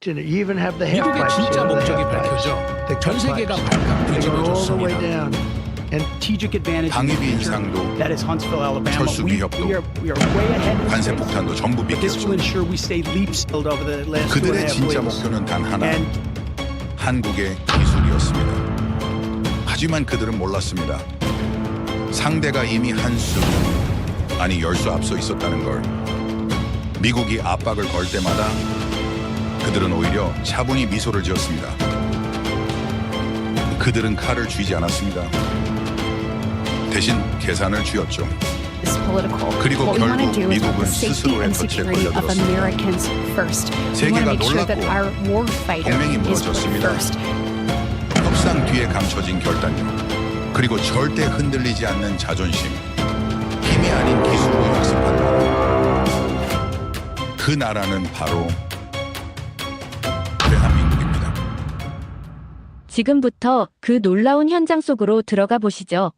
미국의 진짜 목적이 밝혀져 전 세계가 발칵 뒤집어졌습니다. 방위비 인상도 철수 위협도 관세 폭탄도 전부 믿겠죠. 그들의 진짜 목표는 단 하나, 한국의 기술이었습니다. 하지만 그들은 몰랐습니다. 상대가 이미 한 수, 아니 10수 앞서 있었다는 걸. 미국이 압박을 걸 때마다 그들은 오히려 차분히 미소를 지었습니다. 그들은 칼을 쥐지 않았습니다. 대신 계산을 쥐었죠. 그리고 결국 미국은 스스로의 덫에 걸려들었습니다. 세계가 놀랐고 동맹이 무너졌습니다. 협상 뒤에 감춰진 결단력, 그리고 절대 흔들리지 않는 자존심, 힘이 아닌 기술로 역습한 나라. 그 나라는 바로 대한민국입니다. 지금부터 그 놀라운 현장 속으로 들어가 보시죠.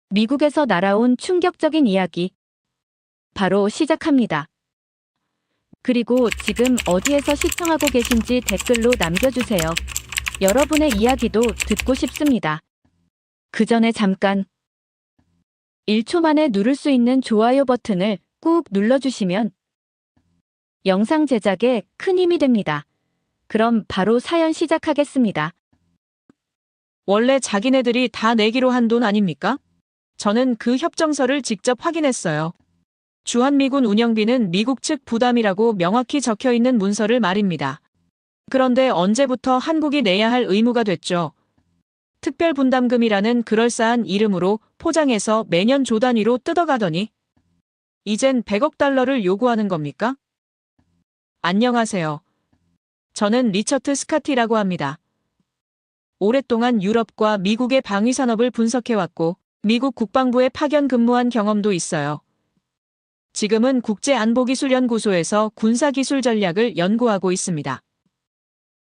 미국에서 날아온 충격적인 이야기. 바로 시작합니다. 그리고 지금 어디에서 시청하고 계신지 댓글로 남겨주세요. 여러분의 이야기도 듣고 싶습니다. 그 전에 잠깐 1초 만에 누를 수 있는 좋아요 버튼을 꾹 눌러주시면 영상 제작에 큰 힘이 됩니다. 그럼 바로 사연 시작하겠습니다. 원래 자기네들이 다 내기로 한 돈 아닙니까? 저는 그 협정서를 직접 확인했어요. 주한미군 운영비는 미국 측 부담이라고 명확히 적혀 있는 문서를 말입니다. 그런데 언제부터 한국이 내야 할 의무가 됐죠? 특별분담금이라는 그럴싸한 이름으로 포장해서 매년 조 단위로 뜯어가더니 이젠 100억 달러를 요구하는 겁니까? 안녕하세요. 저는 리처트 스카티라고 합니다. 오랫동안 유럽과 미국의 방위산업을 분석해왔고 미국 국방부에 파견 근무한 경험도 있어요. 지금은 국제안보기술연구소에서 군사기술 전략을 연구하고 있습니다.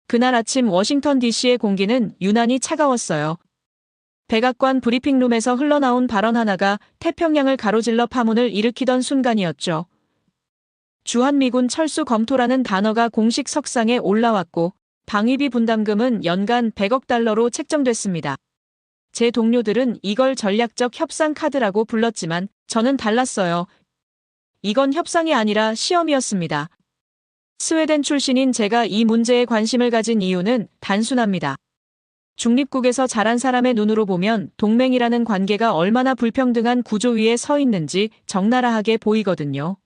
그날 아침 워싱턴 DC의 공기는 유난히 차가웠어요. 백악관 브리핑룸에서 흘러나온 발언 하나가 태평양을 가로질러 파문을 일으키던 순간이었죠. 주한미군 철수 검토라는 단어가 공식 석상에 올라왔고 방위비 분담금은 연간 100억 달러로 책정됐습니다. 제 동료들은 이걸 전략적 협상 카드라고 불렀지만 저는 달랐어요. 이건 협상이 아니라 시험이었습니다. 스웨덴 출신인 제가 이 문제에 관심을 가진 이유는 단순합니다. 중립국에서 자란 사람의 눈으로 보면 동맹이라는 관계가 얼마나 불평등한 구조 위에 서 있는지 적나라하게 보이거든요.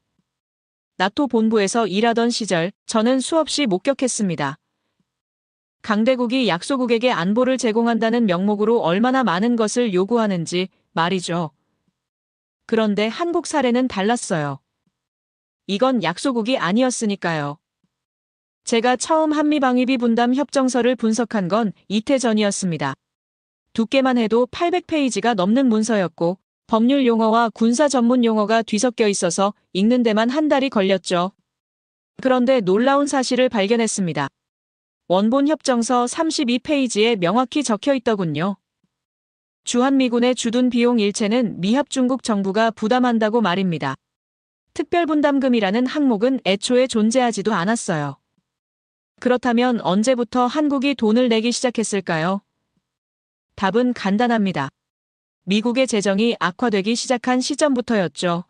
나토 본부에서 일하던 시절 저는 수없이 목격했습니다. 강대국이 약소국에게 안보를 제공한다는 명목으로 얼마나 많은 것을 요구하는지 말이죠. 그런데 한국 사례는 달랐어요. 이건 약소국이 아니었으니까요. 제가 처음 한미방위비 분담 협정서를 분석한 건 이태 전이었습니다. 두께만 해도 800페이지가 넘는 문서였고 법률 용어와 군사 전문 용어가 뒤섞여 있어서 읽는 데만 한 달이 걸렸죠. 그런데 놀라운 사실을 발견했습니다. 원본 협정서 32페이지에 명확히 적혀 있더군요. 주한미군의 주둔 비용 일체는 미합 중국 정부가 부담한다고 말입니다. 특별분담금이라는 항목은 애초에 존재하지도 않았어요. 그렇다면 언제부터 한국이 돈을 내기 시작했을까요? 답은 간단합니다. 미국의 재정이 악화되기 시작한 시점부터였죠.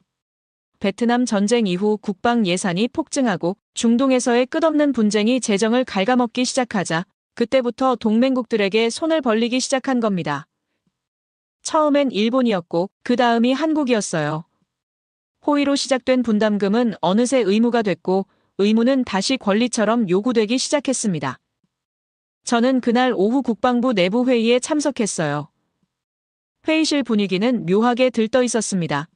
베트남 전쟁 이후 국방 예산이 폭증하고 중동에서의 끝없는 분쟁이 재정을 갉아먹기 시작하자 그때부터 동맹국들에게 손을 벌리기 시작한 겁니다. 처음엔 일본이었고 그 다음이 한국이었어요. 호의로 시작된 분담금은 어느새 의무가 됐고 의무는 다시 권리처럼 요구되기 시작했습니다. 저는 그날 오후 국방부 내부 회의에 참석했어요. 회의실 분위기는 묘하게 들떠 있었습니다.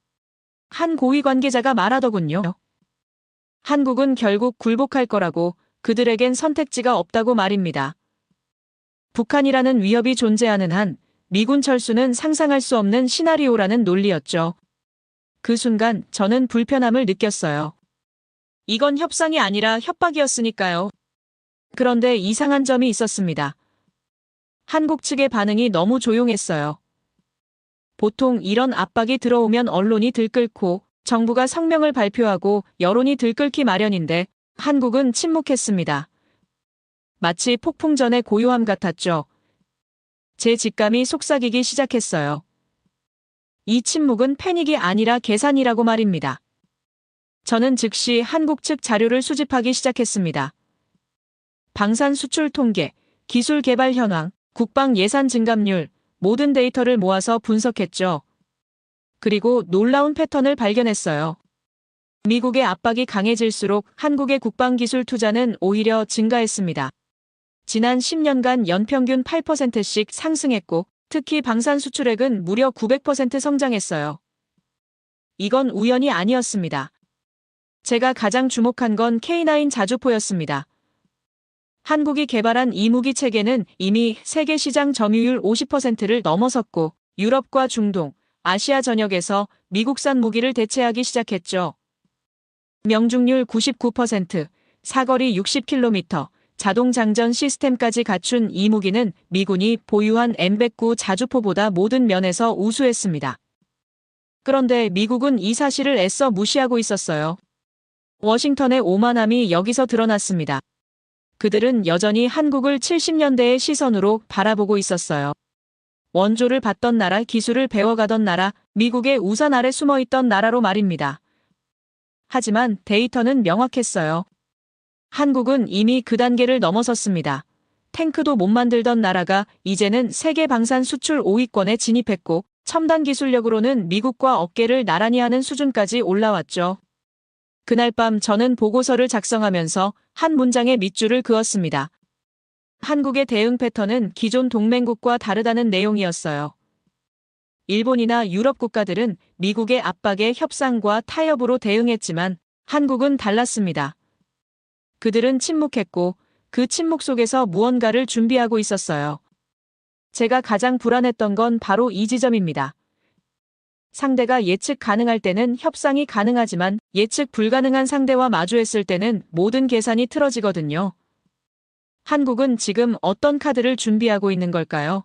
한 고위 관계자가 말하더군요. 한국은 결국 굴복할 거라고 그들에겐 선택지가 없다고 말입니다. 북한이라는 위협이 존재하는 한 미군 철수는 상상할 수 없는 시나리오라는 논리였죠. 그 순간 저는 불편함을 느꼈어요. 이건 협상이 아니라 협박이었으니까요. 그런데 이상한 점이 있었습니다. 한국 측의 반응이 너무 조용했어요. 보통 이런 압박이 들어오면 언론이 들끓고 정부가 성명을 발표하고 여론이 들끓기 마련인데 한국은 침묵했습니다. 마치 폭풍전의 고요함 같았죠. 제 직감이 속삭이기 시작했어요. 이 침묵은 패닉이 아니라 계산이라고 말입니다. 저는 즉시 한국 측 자료를 수집하기 시작했습니다. 방산 수출 통계, 기술 개발 현황, 국방 예산 증감률, 모든 데이터를 모아서 분석했죠. 그리고 놀라운 패턴을 발견했어요. 미국의 압박이 강해질수록 한국의 국방기술 투자는 오히려 증가했습니다. 지난 10년간 연평균 8%씩 상승했고, 특히 방산 수출액은 무려 900% 성장했어요. 이건 우연이 아니었습니다. 제가 가장 주목한 건 K9 자주포였습니다. 한국이 개발한 이 무기 체계는 이미 세계 시장 점유율 50%를 넘어섰고, 유럽과 중동, 아시아 전역에서 미국산 무기를 대체하기 시작했죠. 명중률 99%, 사거리 60km, 자동 장전 시스템까지 갖춘 이 무기는 미군이 보유한 M109 자주포보다 모든 면에서 우수했습니다. 그런데 미국은 이 사실을 애써 무시하고 있었어요. 워싱턴의 오만함이 여기서 드러났습니다. 그들은 여전히 한국을 70년대의 시선으로 바라보고 있었어요. 원조를 받던 나라, 기술을 배워가던 나라, 미국의 우산 아래 숨어있던 나라로 말입니다. 하지만 데이터는 명확했어요. 한국은 이미 그 단계를 넘어섰습니다. 탱크도 못 만들던 나라가 이제는 세계 방산 수출 5위권에 진입했고, 첨단 기술력으로는 미국과 어깨를 나란히 하는 수준까지 올라왔죠. 그날 밤 저는 보고서를 작성하면서 한 문장에 밑줄을 그었습니다. 한국의 대응 패턴은 기존 동맹국과 다르다는 내용이었어요. 일본이나 유럽 국가들은 미국의 압박에 협상과 타협으로 대응했지만 한국은 달랐습니다. 그들은 침묵했고 그 침묵 속에서 무언가를 준비하고 있었어요. 제가 가장 불안했던 건 바로 이 지점입니다. 상대가 예측 가능할 때는 협상이 가능하지만 예측 불가능한 상대와 마주했을 때는 모든 계산이 틀어지거든요. 한국은 지금 어떤 카드를 준비하고 있는 걸까요?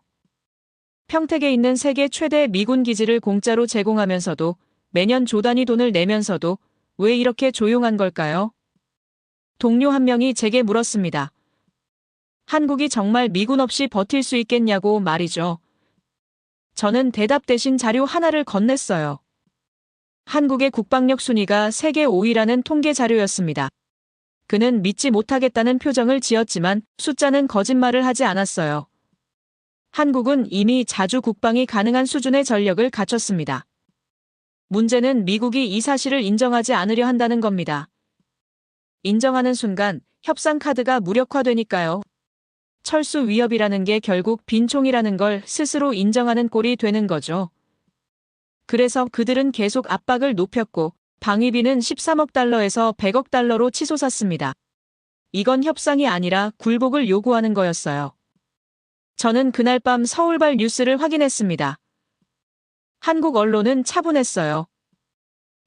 평택에 있는 세계 최대 미군 기지를 공짜로 제공하면서도 매년 조 단위 돈을 내면서도 왜 이렇게 조용한 걸까요? 동료 한 명이 제게 물었습니다. 한국이 정말 미군 없이 버틸 수 있겠냐고 말이죠. 저는 대답 대신 자료 하나를 건넸어요. 한국의 국방력 순위가 세계 5위라는 통계 자료였습니다. 그는 믿지 못하겠다는 표정을 지었지만 숫자는 거짓말을 하지 않았어요. 한국은 이미 자주 국방이 가능한 수준의 전력을 갖췄습니다. 문제는 미국이 이 사실을 인정하지 않으려 한다는 겁니다. 인정하는 순간 협상 카드가 무력화되니까요. 철수 위협이라는 게 결국 빈총이라는 걸 스스로 인정하는 꼴이 되는 거죠. 그래서 그들은 계속 압박을 높였고 방위비는 13억 달러에서 100억 달러로 치솟았습니다. 이건 협상이 아니라 굴복을 요구하는 거였어요. 저는 그날 밤 서울발 뉴스를 확인했습니다. 한국 언론은 차분했어요.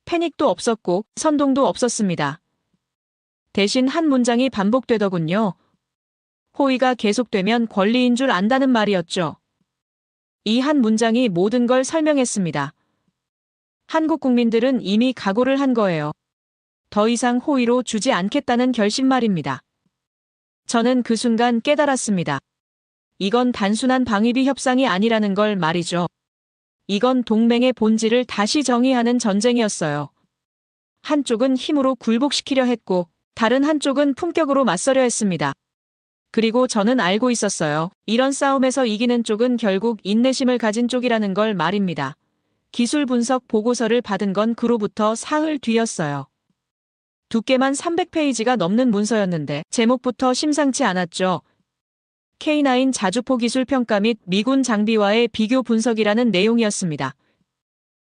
패닉도 없었고 선동도 없었습니다. 대신 한 문장이 반복되더군요. 호의가 계속되면 권리인 줄 안다는 말이었죠. 이 한 문장이 모든 걸 설명했습니다. 한국 국민들은 이미 각오를 한 거예요. 더 이상 호의로 주지 않겠다는 결심 말입니다. 저는 그 순간 깨달았습니다. 이건 단순한 방위비 협상이 아니라는 걸 말이죠. 이건 동맹의 본질을 다시 정의하는 전쟁이었어요. 한쪽은 힘으로 굴복시키려 했고 다른 한쪽은 품격으로 맞서려 했습니다. 그리고 저는 알고 있었어요. 이런 싸움에서 이기는 쪽은 결국 인내심을 가진 쪽이라는 걸 말입니다. 기술 분석 보고서를 받은 건 그로부터 사흘 뒤였어요. 두께만 300페이지가 넘는 문서였는데 제목부터 심상치 않았죠. K9 자주포 기술 평가 및 미군 장비와의 비교 분석이라는 내용이었습니다.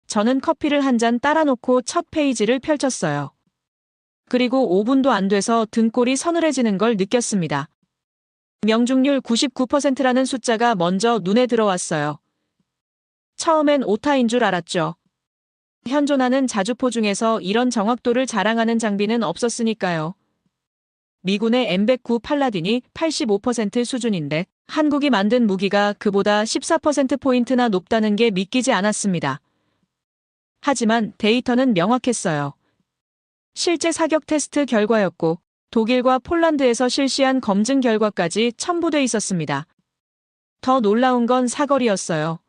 저는 커피를 한 잔 따라놓고 첫 페이지를 펼쳤어요. 그리고 5분도 안 돼서 등골이 서늘해지는 걸 느꼈습니다. 명중률 99%라는 숫자가 먼저 눈에 들어왔어요. 처음엔 오타인 줄 알았죠. 현존하는 자주포 중에서 이런 정확도를 자랑하는 장비는 없었으니까요. 미군의 M109 팔라딘이 85% 수준인데 한국이 만든 무기가 그보다 14%포인트나 높다는 게 믿기지 않았습니다. 하지만 데이터는 명확했어요. 실제 사격 테스트 결과였고 독일과 폴란드에서 실시한 검증 결과까지 첨부돼 있었습니다. 더 놀라운 건 사거리였어요.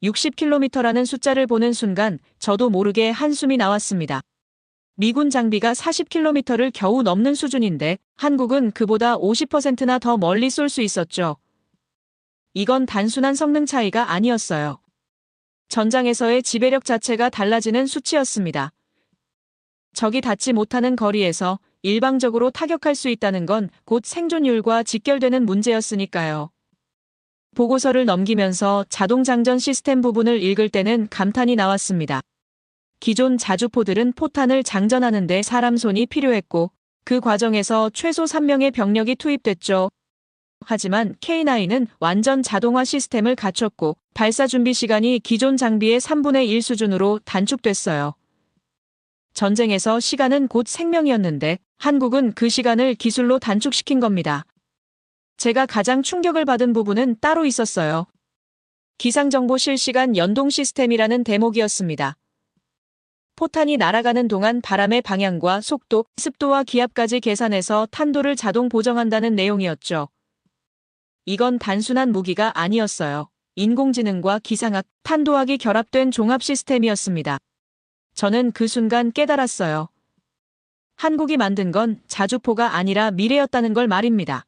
60km라는 숫자를 보는 순간 저도 모르게 한숨이 나왔습니다. 미군 장비가 40km를 겨우 넘는 수준인데 한국은 그보다 50%나 더 멀리 쏠 수 있었죠. 이건 단순한 성능 차이가 아니었어요. 전장에서의 지배력 자체가 달라지는 수치였습니다. 적이 닿지 못하는 거리에서 일방적으로 타격할 수 있다는 건 곧 생존율과 직결되는 문제였으니까요. 보고서를 넘기면서 자동장전 시스템 부분을 읽을 때는 감탄이 나왔습니다. 기존 자주포들은 포탄을 장전하는 데 사람 손이 필요했고 그 과정에서 최소 3명의 병력이 투입됐죠. 하지만 K9은 완전 자동화 시스템을 갖췄고 발사 준비 시간이 기존 장비의 3분의 1 수준으로 단축됐어요. 전쟁에서 시간은 곧 생명이었는데 한국은 그 시간을 기술로 단축시킨 겁니다. 제가 가장 충격을 받은 부분은 따로 있었어요. 기상정보 실시간 연동 시스템이라는 대목이었습니다. 포탄이 날아가는 동안 바람의 방향과 속도, 습도와 기압까지 계산해서 탄도를 자동 보정한다는 내용이었죠. 이건 단순한 무기가 아니었어요. 인공지능과 기상학, 탄도학이 결합된 종합 시스템이었습니다. 저는 그 순간 깨달았어요. 한국이 만든 건 자주포가 아니라 미래였다는 걸 말입니다.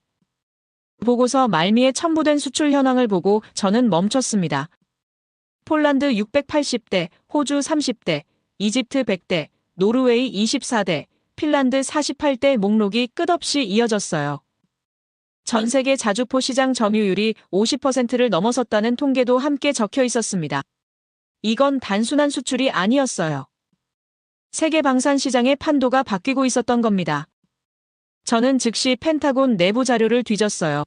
보고서 말미에 첨부된 수출 현황을 보고 저는 멈췄습니다. 폴란드 680대, 호주 30대, 이집트 100대, 노르웨이 24대, 핀란드 48대 목록이 끝없이 이어졌어요. 전 세계 자주포 시장 점유율이 50%를 넘어섰다는 통계도 함께 적혀 있었습니다. 이건 단순한 수출이 아니었어요. 세계 방산 시장의 판도가 바뀌고 있었던 겁니다. 저는 즉시 펜타곤 내부 자료를 뒤졌어요.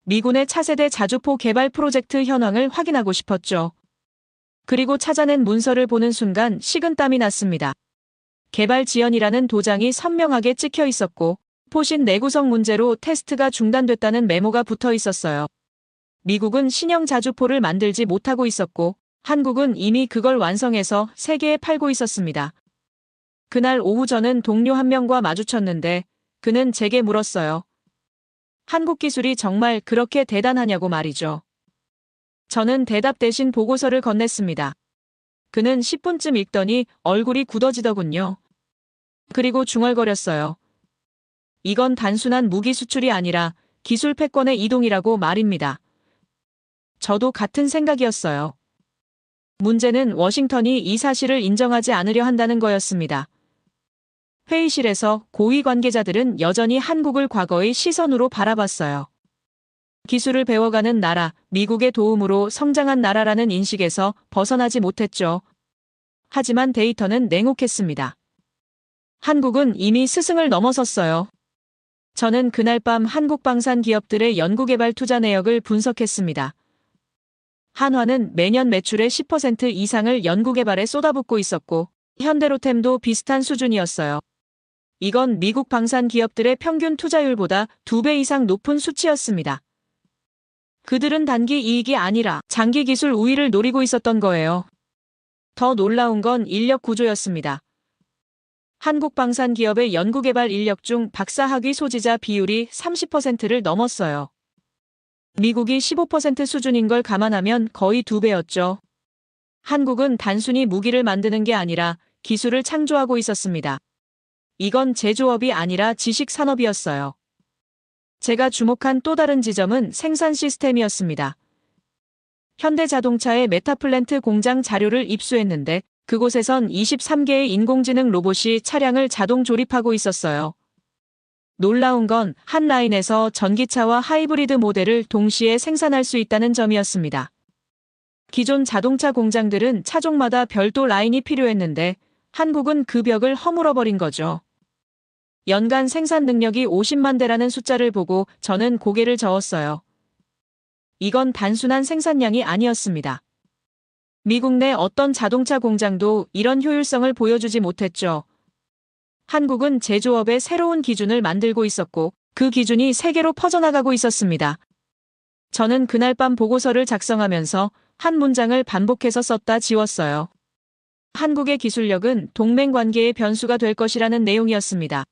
미군의 차세대 자주포 개발 프로젝트 현황을 확인하고 싶었죠. 그리고 찾아낸 문서를 보는 순간 식은땀이 났습니다. 개발 지연이라는 도장이 선명하게 찍혀 있었고 포신 내구성 문제로 테스트가 중단됐다는 메모가 붙어 있었어요. 미국은 신형 자주포를 만들지 못하고 있었고 한국은 이미 그걸 완성해서 세계에 팔고 있었습니다. 그날 오후 저는 동료 한 명과 마주쳤는데 그는 제게 물었어요. 한국 기술이 정말 그렇게 대단하냐고 말이죠. 저는 대답 대신 보고서를 건넸습니다. 그는 10분쯤 읽더니 얼굴이 굳어지더군요. 그리고 중얼거렸어요. 이건 단순한 무기 수출이 아니라 기술 패권의 이동이라고 말입니다. 저도 같은 생각이었어요. 문제는 워싱턴이 이 사실을 인정하지 않으려 한다는 거였습니다. 회의실에서 고위 관계자들은 여전히 한국을 과거의 시선으로 바라봤어요. 기술을 배워가는 나라, 미국의 도움으로 성장한 나라라는 인식에서 벗어나지 못했죠. 하지만 데이터는 냉혹했습니다. 한국은 이미 스승을 넘어섰어요. 저는 그날 밤 한국 방산 기업들의 연구개발 투자 내역을 분석했습니다. 한화는 매년 매출의 10% 이상을 연구개발에 쏟아붓고 있었고 현대로템도 비슷한 수준이었어요. 이건 미국 방산 기업들의 평균 투자율보다 2배 이상 높은 수치였습니다. 그들은 단기 이익이 아니라 장기 기술 우위를 노리고 있었던 거예요. 더 놀라운 건 인력 구조였습니다. 한국 방산 기업의 연구개발 인력 중 박사학위 소지자 비율이 30%를 넘었어요. 미국이 15% 수준인 걸 감안하면 거의 2배였죠. 한국은 단순히 무기를 만드는 게 아니라 기술을 창조하고 있었습니다. 이건 제조업이 아니라 지식산업이었어요. 제가 주목한 또 다른 지점은 생산 시스템이었습니다. 현대자동차의 메타플랜트 공장 자료를 입수했는데 그곳에선 23개의 인공지능 로봇이 차량을 자동 조립하고 있었어요. 놀라운 건 한 라인에서 전기차와 하이브리드 모델을 동시에 생산할 수 있다는 점이었습니다. 기존 자동차 공장들은 차종마다 별도 라인이 필요했는데 한국은 그 벽을 허물어버린 거죠. 연간 생산 능력이 50만 대라는 숫자를 보고 저는 고개를 저었어요. 이건 단순한 생산량이 아니었습니다. 미국 내 어떤 자동차 공장도 이런 효율성을 보여주지 못했죠. 한국은 제조업의 새로운 기준을 만들고 있었고 그 기준이 세계로 퍼져나가고 있었습니다. 저는 그날 밤 보고서를 작성하면서 한 문장을 반복해서 썼다 지웠어요. 한국의 기술력은 동맹 관계의 변수가 될 것이라는 내용이었습니다.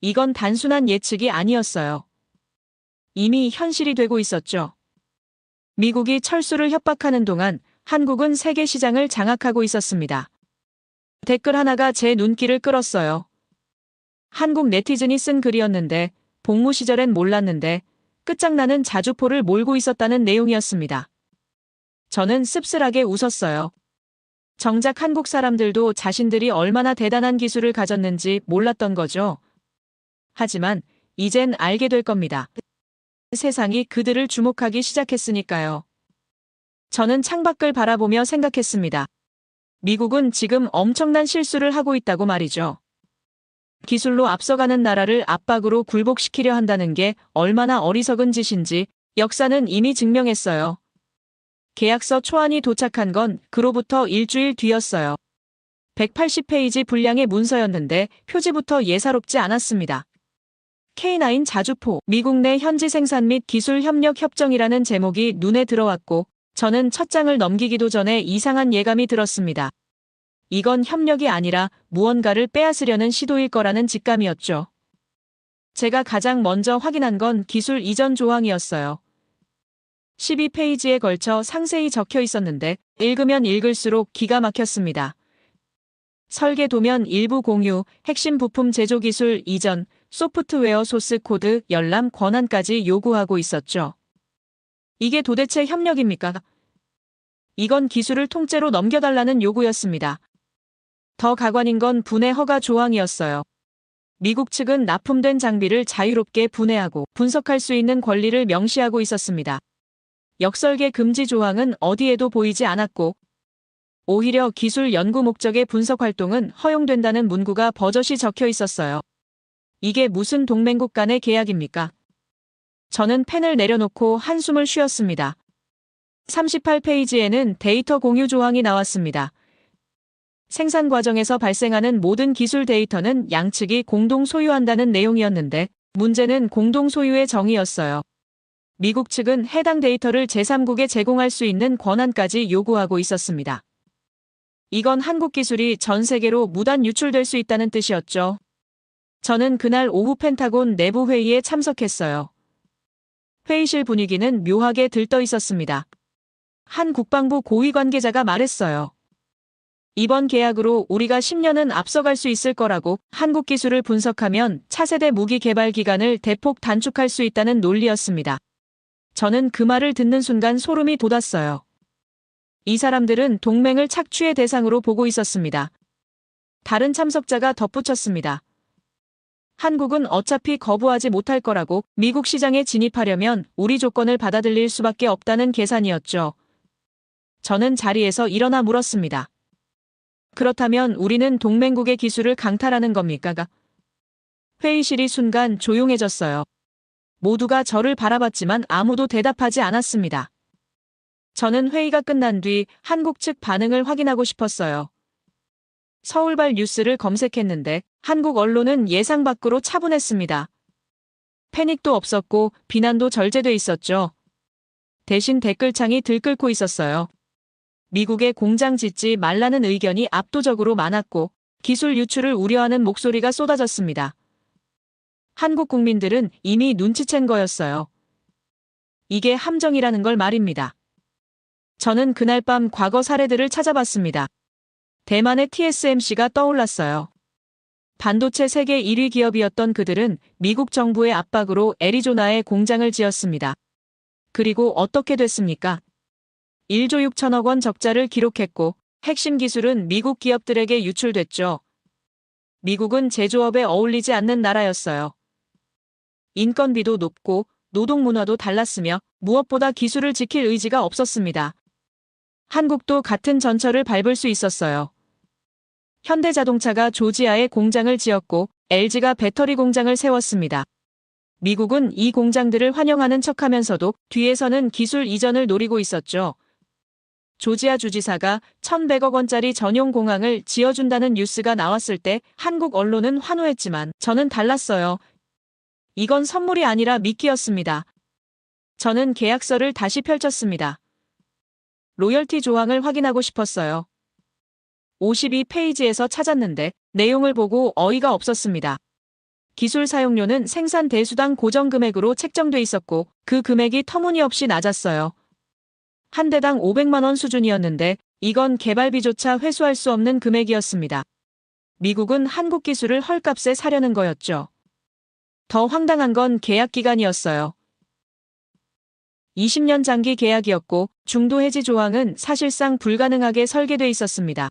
이건 단순한 예측이 아니었어요. 이미 현실이 되고 있었죠. 미국이 철수를 협박하는 동안 한국은 세계 시장을 장악하고 있었습니다. 댓글 하나가 제 눈길을 끌었어요. 한국 네티즌이 쓴 글이었는데 복무 시절엔 몰랐는데 끝장나는 자주포를 몰고 있었다는 내용이었습니다. 저는 씁쓸하게 웃었어요. 정작 한국 사람들도 자신들이 얼마나 대단한 기술을 가졌는지 몰랐던 거죠. 하지만 이젠 알게 될 겁니다. 세상이 그들을 주목하기 시작했으니까요. 저는 창밖을 바라보며 생각했습니다. 미국은 지금 엄청난 실수를 하고 있다고 말이죠. 기술로 앞서가는 나라를 압박으로 굴복시키려 한다는 게 얼마나 어리석은 짓인지 역사는 이미 증명했어요. 계약서 초안이 도착한 건 그로부터 일주일 뒤였어요. 180페이지 분량의 문서였는데 표지부터 예사롭지 않았습니다. K9 자주포, 미국 내 현지 생산 및 기술 협력 협정이라는 제목이 눈에 들어왔고 저는 첫 장을 넘기기도 전에 이상한 예감이 들었습니다. 이건 협력이 아니라 무언가를 빼앗으려는 시도일 거라는 직감이었죠. 제가 가장 먼저 확인한 건 기술 이전 조항이었어요. 12페이지에 걸쳐 상세히 적혀 있었는데 읽으면 읽을수록 기가 막혔습니다. 설계 도면 일부 공유, 핵심 부품 제조 기술 이전, 소프트웨어 소스 코드, 열람 권한까지 요구하고 있었죠. 이게 도대체 협력입니까? 이건 기술을 통째로 넘겨달라는 요구였습니다. 더 가관인 건 분해 허가 조항이었어요. 미국 측은 납품된 장비를 자유롭게 분해하고 분석할 수 있는 권리를 명시하고 있었습니다. 역설계 금지 조항은 어디에도 보이지 않았고 오히려 기술 연구 목적의 분석 활동은 허용된다는 문구가 버젓이 적혀 있었어요. 이게 무슨 동맹국 간의 계약입니까? 저는 펜을 내려놓고 한숨을 쉬었습니다. 38페이지에는 데이터 공유 조항이 나왔습니다. 생산 과정에서 발생하는 모든 기술 데이터는 양측이 공동 소유한다는 내용이었는데 문제는 공동 소유의 정의였어요. 미국 측은 해당 데이터를 제3국에 제공할 수 있는 권한까지 요구하고 있었습니다. 이건 한국 기술이 전 세계로 무단 유출될 수 있다는 뜻이었죠. 저는 그날 오후 펜타곤 내부 회의에 참석했어요. 회의실 분위기는 묘하게 들떠 있었습니다. 한 국방부 고위 관계자가 말했어요. 이번 계약으로 우리가 10년은 앞서갈 수 있을 거라고 한국 기술을 분석하면 차세대 무기 개발 기간을 대폭 단축할 수 있다는 논리였습니다. 저는 그 말을 듣는 순간 소름이 돋았어요. 이 사람들은 동맹을 착취의 대상으로 보고 있었습니다. 다른 참석자가 덧붙였습니다. 한국은 어차피 거부하지 못할 거라고 미국 시장에 진입하려면 우리 조건을 받아들일 수밖에 없다는 계산이었죠. 저는 자리에서 일어나 물었습니다. 그렇다면 우리는 동맹국의 기술을 강탈하는 겁니까? 회의실이 순간 조용해졌어요. 모두가 저를 바라봤지만 아무도 대답하지 않았습니다. 저는 회의가 끝난 뒤 한국 측 반응을 확인하고 싶었어요. 서울발 뉴스를 검색했는데 한국 언론은 예상 밖으로 차분했습니다. 패닉도 없었고 비난도 절제돼 있었죠. 대신 댓글창이 들끓고 있었어요. 미국에 공장 짓지 말라는 의견이 압도적으로 많았고 기술 유출을 우려하는 목소리가 쏟아졌습니다. 한국 국민들은 이미 눈치챈 거였어요. 이게 함정이라는 걸 말입니다. 저는 그날 밤 과거 사례들을 찾아봤습니다. 대만의 TSMC가 떠올랐어요. 반도체 세계 1위 기업이었던 그들은 미국 정부의 압박으로 애리조나에 공장을 지었습니다. 그리고 어떻게 됐습니까? 1조 6천억 원 적자를 기록했고 핵심 기술은 미국 기업들에게 유출됐죠. 미국은 제조업에 어울리지 않는 나라였어요. 인건비도 높고 노동 문화도 달랐으며 무엇보다 기술을 지킬 의지가 없었습니다. 한국도 같은 전철을 밟을 수 있었어요. 현대자동차가 조지아에 공장을 지었고 LG가 배터리 공장을 세웠습니다. 미국은 이 공장들을 환영하는 척하면서도 뒤에서는 기술 이전을 노리고 있었죠. 조지아 주지사가 1,100억 원짜리 전용 공항을 지어준다는 뉴스가 나왔을 때 한국 언론은 환호했지만 저는 달랐어요. 이건 선물이 아니라 미끼였습니다. 저는 계약서를 다시 펼쳤습니다. 로열티 조항을 확인하고 싶었어요. 52페이지에서 찾았는데 내용을 보고 어이가 없었습니다. 기술 사용료는 생산 대수당 고정 금액으로 책정돼 있었고 그 금액이 터무니없이 낮았어요. 한 대당 500만 원 수준이었는데 이건 개발비조차 회수할 수 없는 금액이었습니다. 미국은 한국 기술을 헐값에 사려는 거였죠. 더 황당한 건 계약 기간이었어요. 20년 장기 계약이었고 중도 해지 조항은 사실상 불가능하게 설계돼 있었습니다.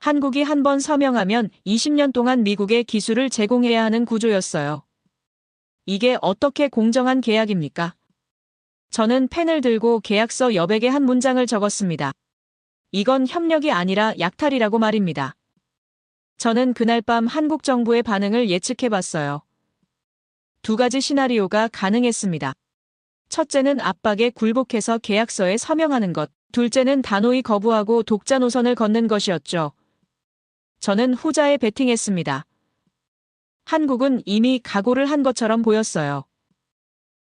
한국이 한 번 서명하면 20년 동안 미국에 기술을 제공해야 하는 구조였어요. 이게 어떻게 공정한 계약입니까? 저는 펜을 들고 계약서 여백에 한 문장을 적었습니다. 이건 협력이 아니라 약탈이라고 말입니다. 저는 그날 밤 한국 정부의 반응을 예측해봤어요. 두 가지 시나리오가 가능했습니다. 첫째는 압박에 굴복해서 계약서에 서명하는 것, 둘째는 단호히 거부하고 독자 노선을 걷는 것이었죠. 저는 후자에 베팅했습니다. 한국은 이미 각오를 한 것처럼 보였어요.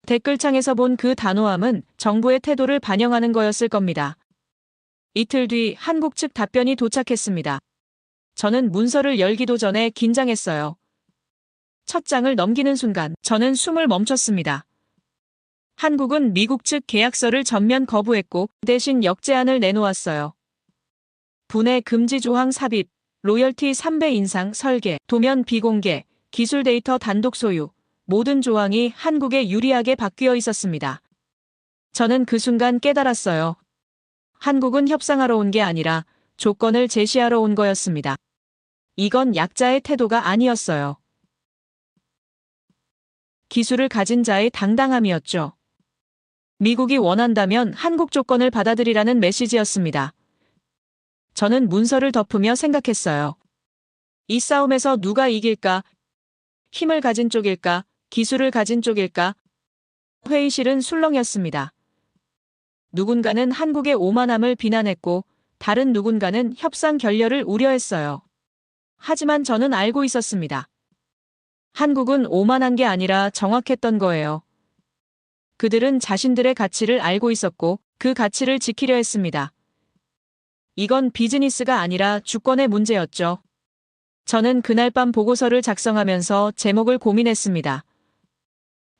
댓글창에서 본 그 단호함은 정부의 태도를 반영하는 거였을 겁니다. 이틀 뒤 한국 측 답변이 도착했습니다. 저는 문서를 열기도 전에 긴장했어요. 첫 장을 넘기는 순간 저는 숨을 멈췄습니다. 한국은 미국 측 계약서를 전면 거부했고 대신 역제안을 내놓았어요. 분해 금지 조항 삽입, 로열티 3배 인상 설계, 도면 비공개, 기술 데이터 단독 소유, 모든 조항이 한국에 유리하게 바뀌어 있었습니다. 저는 그 순간 깨달았어요. 한국은 협상하러 온 게 아니라 조건을 제시하러 온 거였습니다. 이건 약자의 태도가 아니었어요. 기술을 가진 자의 당당함이었죠. 미국이 원한다면 한국 조건을 받아들이라는 메시지였습니다. 저는 문서를 덮으며 생각했어요. 이 싸움에서 누가 이길까? 힘을 가진 쪽일까? 기술을 가진 쪽일까? 회의실은 술렁였습니다. 누군가는 한국의 오만함을 비난했고 다른 누군가는 협상 결렬을 우려했어요. 하지만 저는 알고 있었습니다. 한국은 오만한 게 아니라 정확했던 거예요. 그들은 자신들의 가치를 알고 있었고 그 가치를 지키려 했습니다. 이건 비즈니스가 아니라 주권의 문제였죠. 저는 그날 밤 보고서를 작성하면서 제목을 고민했습니다.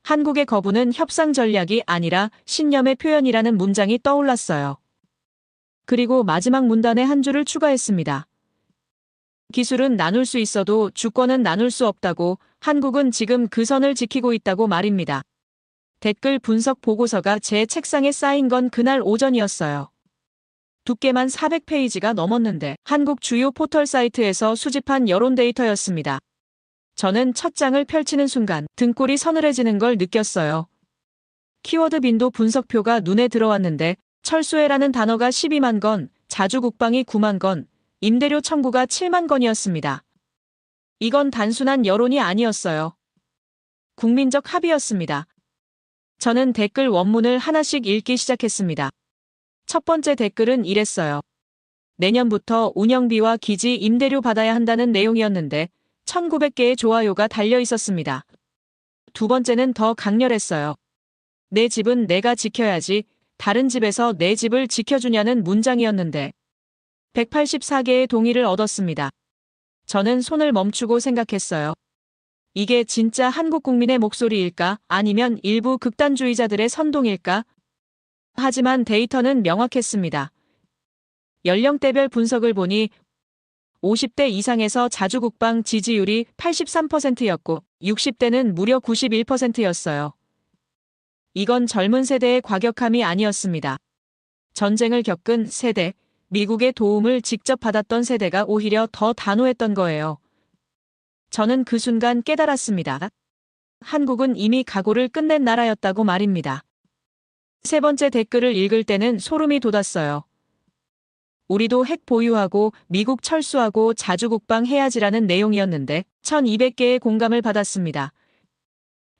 한국의 거부는 협상 전략이 아니라 신념의 표현이라는 문장이 떠올랐어요. 그리고 마지막 문단에 한 줄을 추가했습니다. 기술은 나눌 수 있어도 주권은 나눌 수 없다고 한국은 지금 그 선을 지키고 있다고 말입니다. 댓글 분석 보고서가 제 책상에 쌓인 건 그날 오전이었어요. 두께만 400페이지가 넘었는데 한국 주요 포털 사이트에서 수집한 여론 데이터였습니다. 저는 첫 장을 펼치는 순간 등골이 서늘해지는 걸 느꼈어요. 키워드 빈도 분석표가 눈에 들어왔는데 철수해라는 단어가 12만 건, 자주국방이 9만 건, 임대료 청구가 7만 건이었습니다. 이건 단순한 여론이 아니었어요. 국민적 합의였습니다. 저는 댓글 원문을 하나씩 읽기 시작했습니다. 첫 번째 댓글은 이랬어요. 내년부터 운영비와 기지 임대료 받아야 한다는 내용이었는데 1900개의 좋아요가 달려 있었습니다. 두 번째는 더 강렬했어요. 내 집은 내가 지켜야지, 다른 집에서 내 집을 지켜주냐는 문장이었는데 184개의 동의를 얻었습니다. 저는 손을 멈추고 생각했어요. 이게 진짜 한국 국민의 목소리일까? 아니면 일부 극단주의자들의 선동일까? 하지만 데이터는 명확했습니다. 연령대별 분석을 보니 50대 이상에서 자주국방 지지율이 83%였고 60대는 무려 91%였어요. 이건 젊은 세대의 과격함이 아니었습니다. 전쟁을 겪은 세대, 미국의 도움을 직접 받았던 세대가 오히려 더 단호했던 거예요. 저는 그 순간 깨달았습니다. 한국은 이미 각오를 끝낸 나라였다고 말입니다. 세 번째 댓글을 읽을 때는 소름이 돋았어요. 우리도 핵 보유하고 미국 철수하고 자주국방 해야지라는 내용이었는데 1200개의 공감을 받았습니다.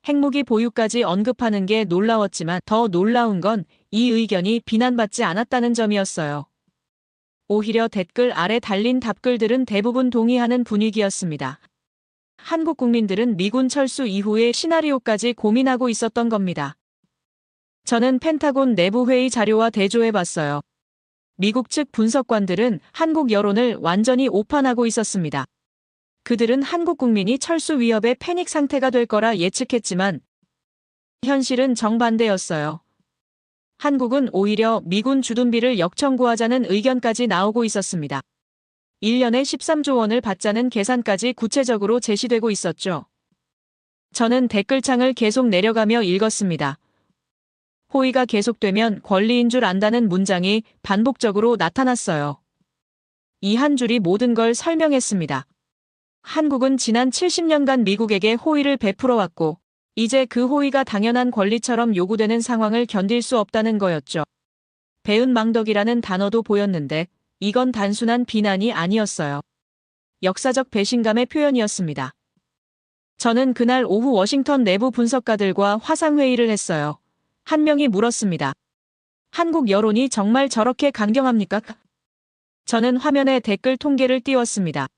핵무기 보유까지 언급하는 게 놀라웠지만 더 놀라운 건 이 의견이 비난받지 않았다는 점이었어요. 오히려 댓글 아래 달린 답글들은 대부분 동의하는 분위기였습니다. 한국 국민들은 미군 철수 이후의 시나리오까지 고민하고 있었던 겁니다. 저는 펜타곤 내부 회의 자료와 대조해봤어요. 미국 측 분석관들은 한국 여론을 완전히 오판하고 있었습니다. 그들은 한국 국민이 철수 위협에 패닉 상태가 될 거라 예측했지만 현실은 정반대였어요. 한국은 오히려 미군 주둔비를 역청구하자는 의견까지 나오고 있었습니다. 1년에 13조 원을 받자는 계산까지 구체적으로 제시되고 있었죠. 저는 댓글창을 계속 내려가며 읽었습니다. 호의가 계속되면 권리인 줄 안다는 문장이 반복적으로 나타났어요. 이 한 줄이 모든 걸 설명했습니다. 한국은 지난 70년간 미국에게 호의를 베풀어왔고 이제 그 호의가 당연한 권리처럼 요구되는 상황을 견딜 수 없다는 거였죠. 배은망덕이라는 단어도 보였는데 이건 단순한 비난이 아니었어요. 역사적 배신감의 표현이었습니다. 저는 그날 오후 워싱턴 내부 분석가들과 화상회의를 했어요. 한 명이 물었습니다. 한국 여론이 정말 저렇게 강경합니까? 저는 화면에 댓글 통계를 띄웠습니다.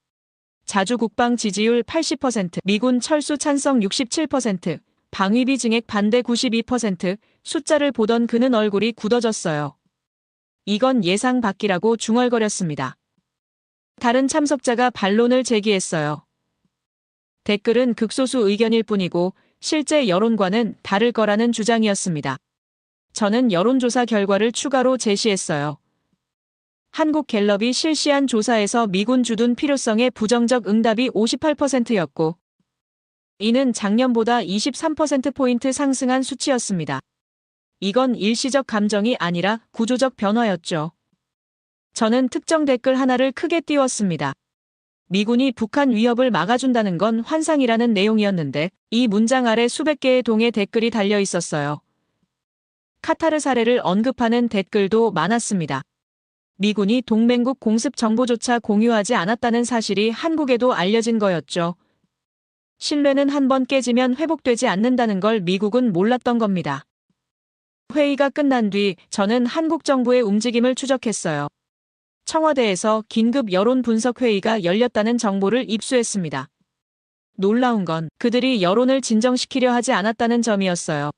자주 국방 지지율 80%, 미군 철수 찬성 67%, 방위비 증액 반대 92%, 숫자를 보던 그는 얼굴이 굳어졌어요. 이건 예상 밖이라고 중얼거렸습니다. 다른 참석자가 반론을 제기했어요. 댓글은 극소수 의견일 뿐이고 실제 여론과는 다를 거라는 주장이었습니다. 저는 여론조사 결과를 추가로 제시했어요. 한국갤럽이 실시한 조사에서 미군 주둔 필요성에 부정적 응답이 58%였고 이는 작년보다 23%포인트 상승한 수치였습니다. 이건 일시적 감정이 아니라 구조적 변화였죠. 저는 특정 댓글 하나를 크게 띄웠습니다. 미군이 북한 위협을 막아준다는 건 환상이라는 내용이었는데 이 문장 아래 수백 개의 동의 댓글이 달려 있었어요. 카타르 사례를 언급하는 댓글도 많았습니다. 미군이 동맹국 공습 정보조차 공유하지 않았다는 사실이 한국에도 알려진 거였죠. 신뢰는 한번 깨지면 회복되지 않는다는 걸 미국은 몰랐던 겁니다. 회의가 끝난 뒤 저는 한국 정부의 움직임을 추적했어요. 청와대에서 긴급 여론 분석 회의가 열렸다는 정보를 입수했습니다. 놀라운 건 그들이 여론을 진정시키려 하지 않았다는 점이었어요.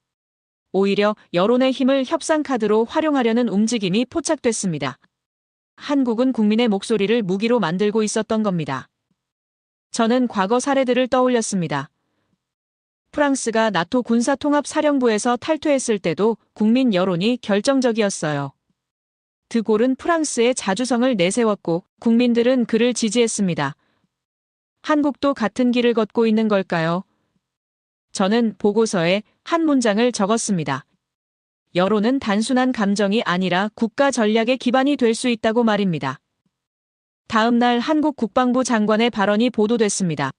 오히려 여론의 힘을 협상 카드로 활용하려는 움직임이 포착됐습니다. 한국은 국민의 목소리를 무기로 만들고 있었던 겁니다. 저는 과거 사례들을 떠올렸습니다. 프랑스가 나토 군사통합사령부에서 탈퇴했을 때도 국민 여론이 결정적이었어요. 드골은 프랑스의 자주성을 내세웠고 국민들은 그를 지지했습니다. 한국도 같은 길을 걷고 있는 걸까요? 저는 보고서에 한 문장을 적었습니다. 여론은 단순한 감정이 아니라 국가 전략의 기반이 될 수 있다고 말입니다. 다음 날 한국 국방부 장관의 발언이 보도됐습니다.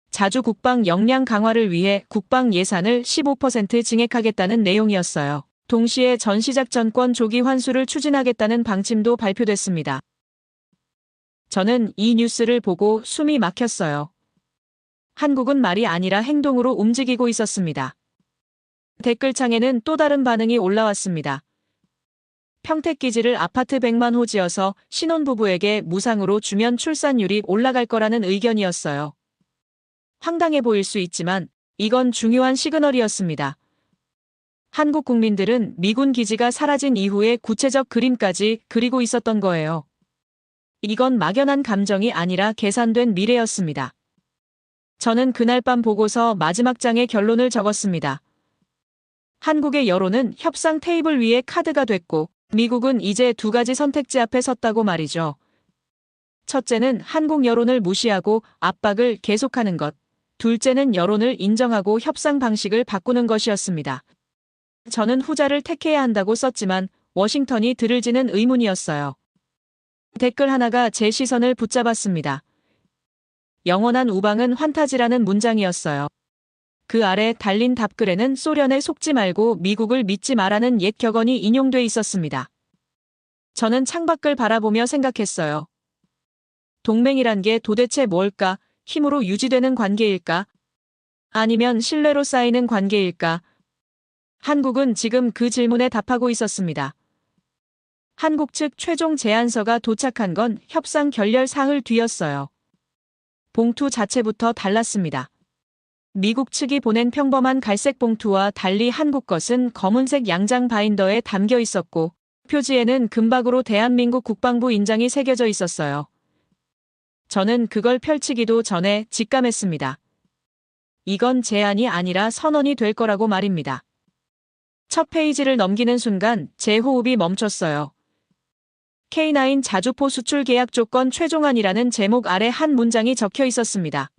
자주 국방 역량 강화를 위해 국방 예산을 15% 증액하겠다는 내용이었어요. 동시에 전시작전권 조기 환수를 추진하겠다는 방침도 발표됐습니다. 저는 이 뉴스를 보고 숨이 막혔어요. 한국은 말이 아니라 행동으로 움직이고 있었습니다. 댓글창에는 또 다른 반응이 올라왔습니다. 평택기지를 아파트 100만 호 지어서 신혼부부에게 무상으로 주면 출산율이 올라갈 거라는 의견이었어요. 황당해 보일 수 있지만 이건 중요한 시그널이었습니다. 한국 국민들은 미군 기지가 사라진 이후의 구체적 그림까지 그리고 있었던 거예요. 이건 막연한 감정이 아니라 계산된 미래였습니다. 저는 그날 밤 보고서 마지막 장에 결론을 적었습니다. 한국의 여론은 협상 테이블 위에 카드가 됐고 미국은 이제 두 가지 선택지 앞에 섰다고 말이죠. 첫째는 한국 여론을 무시하고 압박을 계속하는 것. 둘째는 여론을 인정하고 협상 방식을 바꾸는 것이었습니다. 저는 후자를 택해야 한다고 썼지만 워싱턴이 들을지는 의문이었어요. 댓글 하나가 제 시선을 붙잡았습니다. 영원한 우방은 환타지라는 문장이었어요. 그 아래 달린 답글에는 소련에 속지 말고 미국을 믿지 마라는 옛 격언이 인용돼 있었습니다. 저는 창밖을 바라보며 생각했어요. 동맹이란 게 도대체 뭘까? 힘으로 유지되는 관계일까? 아니면 신뢰로 쌓이는 관계일까? 한국은 지금 그 질문에 답하고 있었습니다. 한국 측 최종 제안서가 도착한 건 협상 결렬 사흘 뒤였어요. 봉투 자체부터 달랐습니다. 미국 측이 보낸 평범한 갈색 봉투와 달리 한국 것은 검은색 양장 바인더에 담겨 있었고 표지에는 금박으로 대한민국 국방부 인장이 새겨져 있었어요. 저는 그걸 펼치기도 전에 직감했습니다. 이건 제안이 아니라 선언이 될 거라고 말입니다. 첫 페이지를 넘기는 순간 제 호흡이 멈췄어요. K9 자주포 수출 계약 조건 최종안이라는 제목 아래 한 문장이 적혀 있었습니다.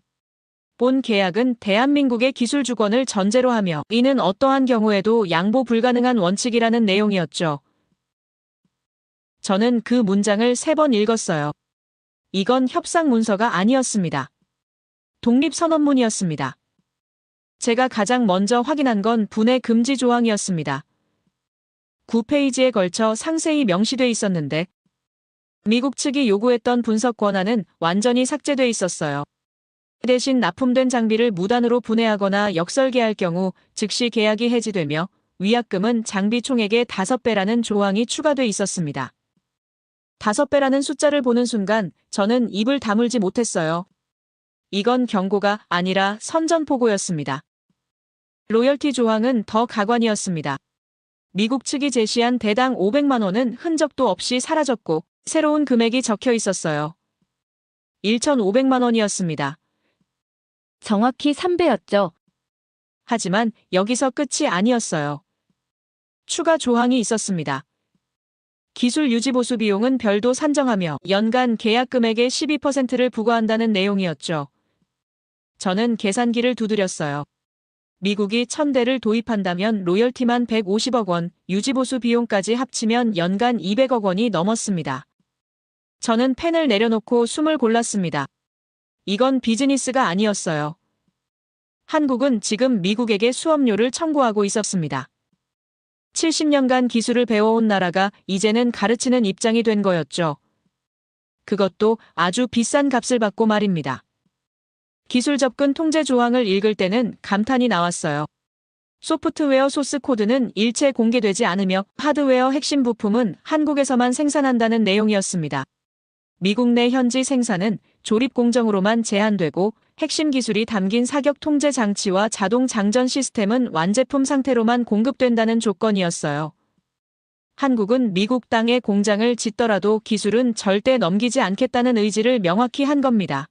본 계약은 대한민국의 기술 주권을 전제로 하며 이는 어떠한 경우에도 양보 불가능한 원칙이라는 내용이었죠. 저는 그 문장을 3번 읽었어요. 이건 협상 문서가 아니었습니다. 독립선언문이었습니다. 제가 가장 먼저 확인한 건 분해 금지 조항이었습니다. 9페이지에 걸쳐 상세히 명시돼 있었는데 미국 측이 요구했던 분석 권한은 완전히 삭제돼 있었어요. 대신 납품된 장비를 무단으로 분해하거나 역설계할 경우 즉시 계약이 해지되며 위약금은 장비 총액의 5배라는 조항이 추가돼 있었습니다. 5배라는 숫자를 보는 순간 저는 입을 다물지 못했어요. 이건 경고가 아니라 선전포고였습니다. 로열티 조항은 더 가관이었습니다. 미국 측이 제시한 대당 500만 원은 흔적도 없이 사라졌고 새로운 금액이 적혀 있었어요. 1,500만 원이었습니다. 정확히 3배였죠. 하지만 여기서 끝이 아니었어요. 추가 조항이 있었습니다. 기술 유지 보수 비용은 별도 산정하며 연간 계약 금액의 12%를 부과한다는 내용이었죠. 저는 계산기를 두드렸어요. 미국이 1,000대를 도입한다면 로열티만 150억 원, 유지보수 비용까지 합치면 연간 200억 원이 넘었습니다. 저는 펜을 내려놓고 숨을 골랐습니다. 이건 비즈니스가 아니었어요. 한국은 지금 미국에게 수업료를 청구하고 있었습니다. 70년간 기술을 배워온 나라가 이제는 가르치는 입장이 된 거였죠. 그것도 아주 비싼 값을 받고 말입니다. 기술 접근 통제 조항을 읽을 때는 감탄이 나왔어요. 소프트웨어 소스 코드는 일체 공개되지 않으며 하드웨어 핵심 부품은 한국에서만 생산한다는 내용이었습니다. 미국 내 현지 생산은 조립 공정으로만 제한되고 핵심 기술이 담긴 사격 통제 장치와 자동 장전 시스템은 완제품 상태로만 공급된다는 조건이었어요. 한국은 미국 땅에 공장을 짓더라도 기술은 절대 넘기지 않겠다는 의지를 명확히 한 겁니다.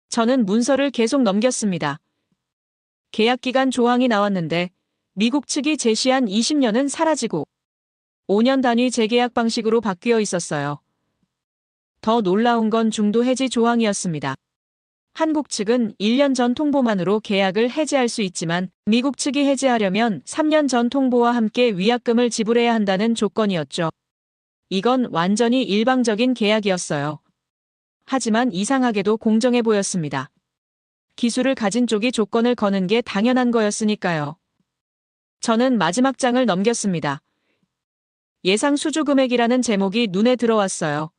저는 문서를 계속 넘겼습니다. 계약기간 조항이 나왔는데 미국 측이 제시한 20년은 사라지고 5년 단위 재계약 방식으로 바뀌어 있었어요. 더 놀라운 건 중도 해지 조항이었습니다. 한국 측은 1년 전 통보만으로 계약을 해지할 수 있지만 미국 측이 해지하려면 3년 전 통보와 함께 위약금을 지불해야 한다는 조건이었죠. 이건 완전히 일방적인 계약이었어요. 하지만 이상하게도 공정해 보였습니다. 기술을 가진 쪽이 조건을 거는 게 당연한 거였으니까요. 저는 마지막 장을 넘겼습니다. 예상 수주 금액이라는 제목이 눈에 들어왔어요.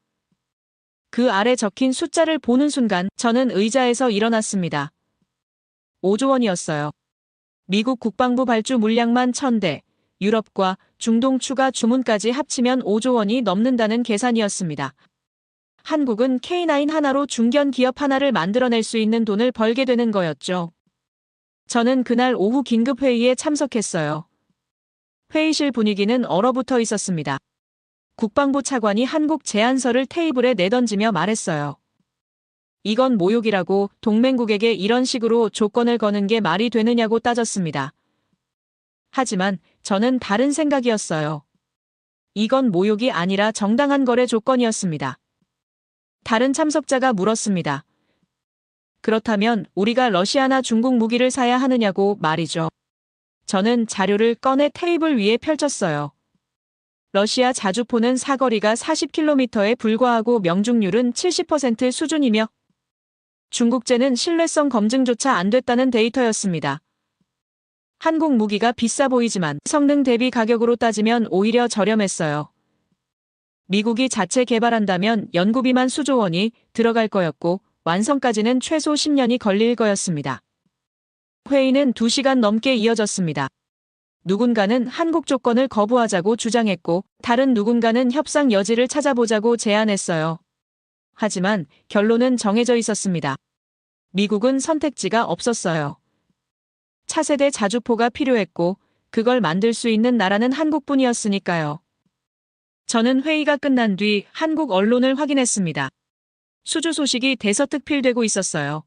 그 아래 적힌 숫자를 보는 순간 저는 의자에서 일어났습니다. 5조 원이었어요. 미국 국방부 발주 물량만 1,000대, 유럽과 중동 추가 주문까지 합치면 5조 원이 넘는다는 계산이었습니다. 한국은 K9 하나로 중견 기업 하나를 만들어낼 수 있는 돈을 벌게 되는 거였죠. 저는 그날 오후 긴급회의에 참석했어요. 회의실 분위기는 얼어붙어 있었습니다. 국방부 차관이 한국 제안서를 테이블에 내던지며 말했어요. 이건 모욕이라고 동맹국에게 이런 식으로 조건을 거는 게 말이 되느냐고 따졌습니다. 하지만 저는 다른 생각이었어요. 이건 모욕이 아니라 정당한 거래 조건이었습니다. 다른 참석자가 물었습니다. 그렇다면 우리가 러시아나 중국 무기를 사야 하느냐고 말이죠. 저는 자료를 꺼내 테이블 위에 펼쳤어요. 러시아 자주포는 사거리가 40km에 불과하고 명중률은 70% 수준이며 중국제는 신뢰성 검증조차 안 됐다는 데이터였습니다. 한국 무기가 비싸 보이지만 성능 대비 가격으로 따지면 오히려 저렴했어요. 미국이 자체 개발한다면 연구비만 수조 원이 들어갈 거였고 완성까지는 최소 10년이 걸릴 거였습니다. 회의는 2시간 넘게 이어졌습니다. 누군가는 한국 조건을 거부하자고 주장했고 다른 누군가는 협상 여지를 찾아보자고 제안했어요. 하지만 결론은 정해져 있었습니다. 미국은 선택지가 없었어요. 차세대 자주포가 필요했고 그걸 만들 수 있는 나라는 한국뿐이었으니까요. 저는 회의가 끝난 뒤 한국 언론을 확인했습니다. 수주 소식이 대서특필되고 있었어요.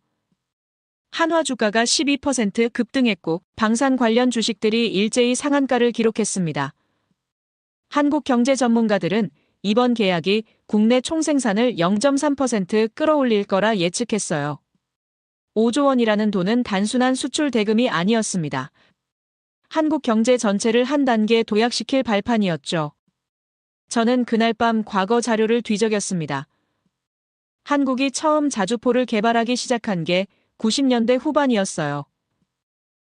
한화 주가가 12% 급등했고 방산 관련 주식들이 일제히 상한가를 기록했습니다. 한국 경제 전문가들은 이번 계약이 국내 총생산을 0.3% 끌어올릴 거라 예측했어요. 5조 원이라는 돈은 단순한 수출 대금이 아니었습니다. 한국 경제 전체를 한 단계 도약시킬 발판이었죠. 저는 그날 밤 과거 자료를 뒤적였습니다. 한국이 처음 자주포를 개발하기 시작한 게 90년대 후반이었어요.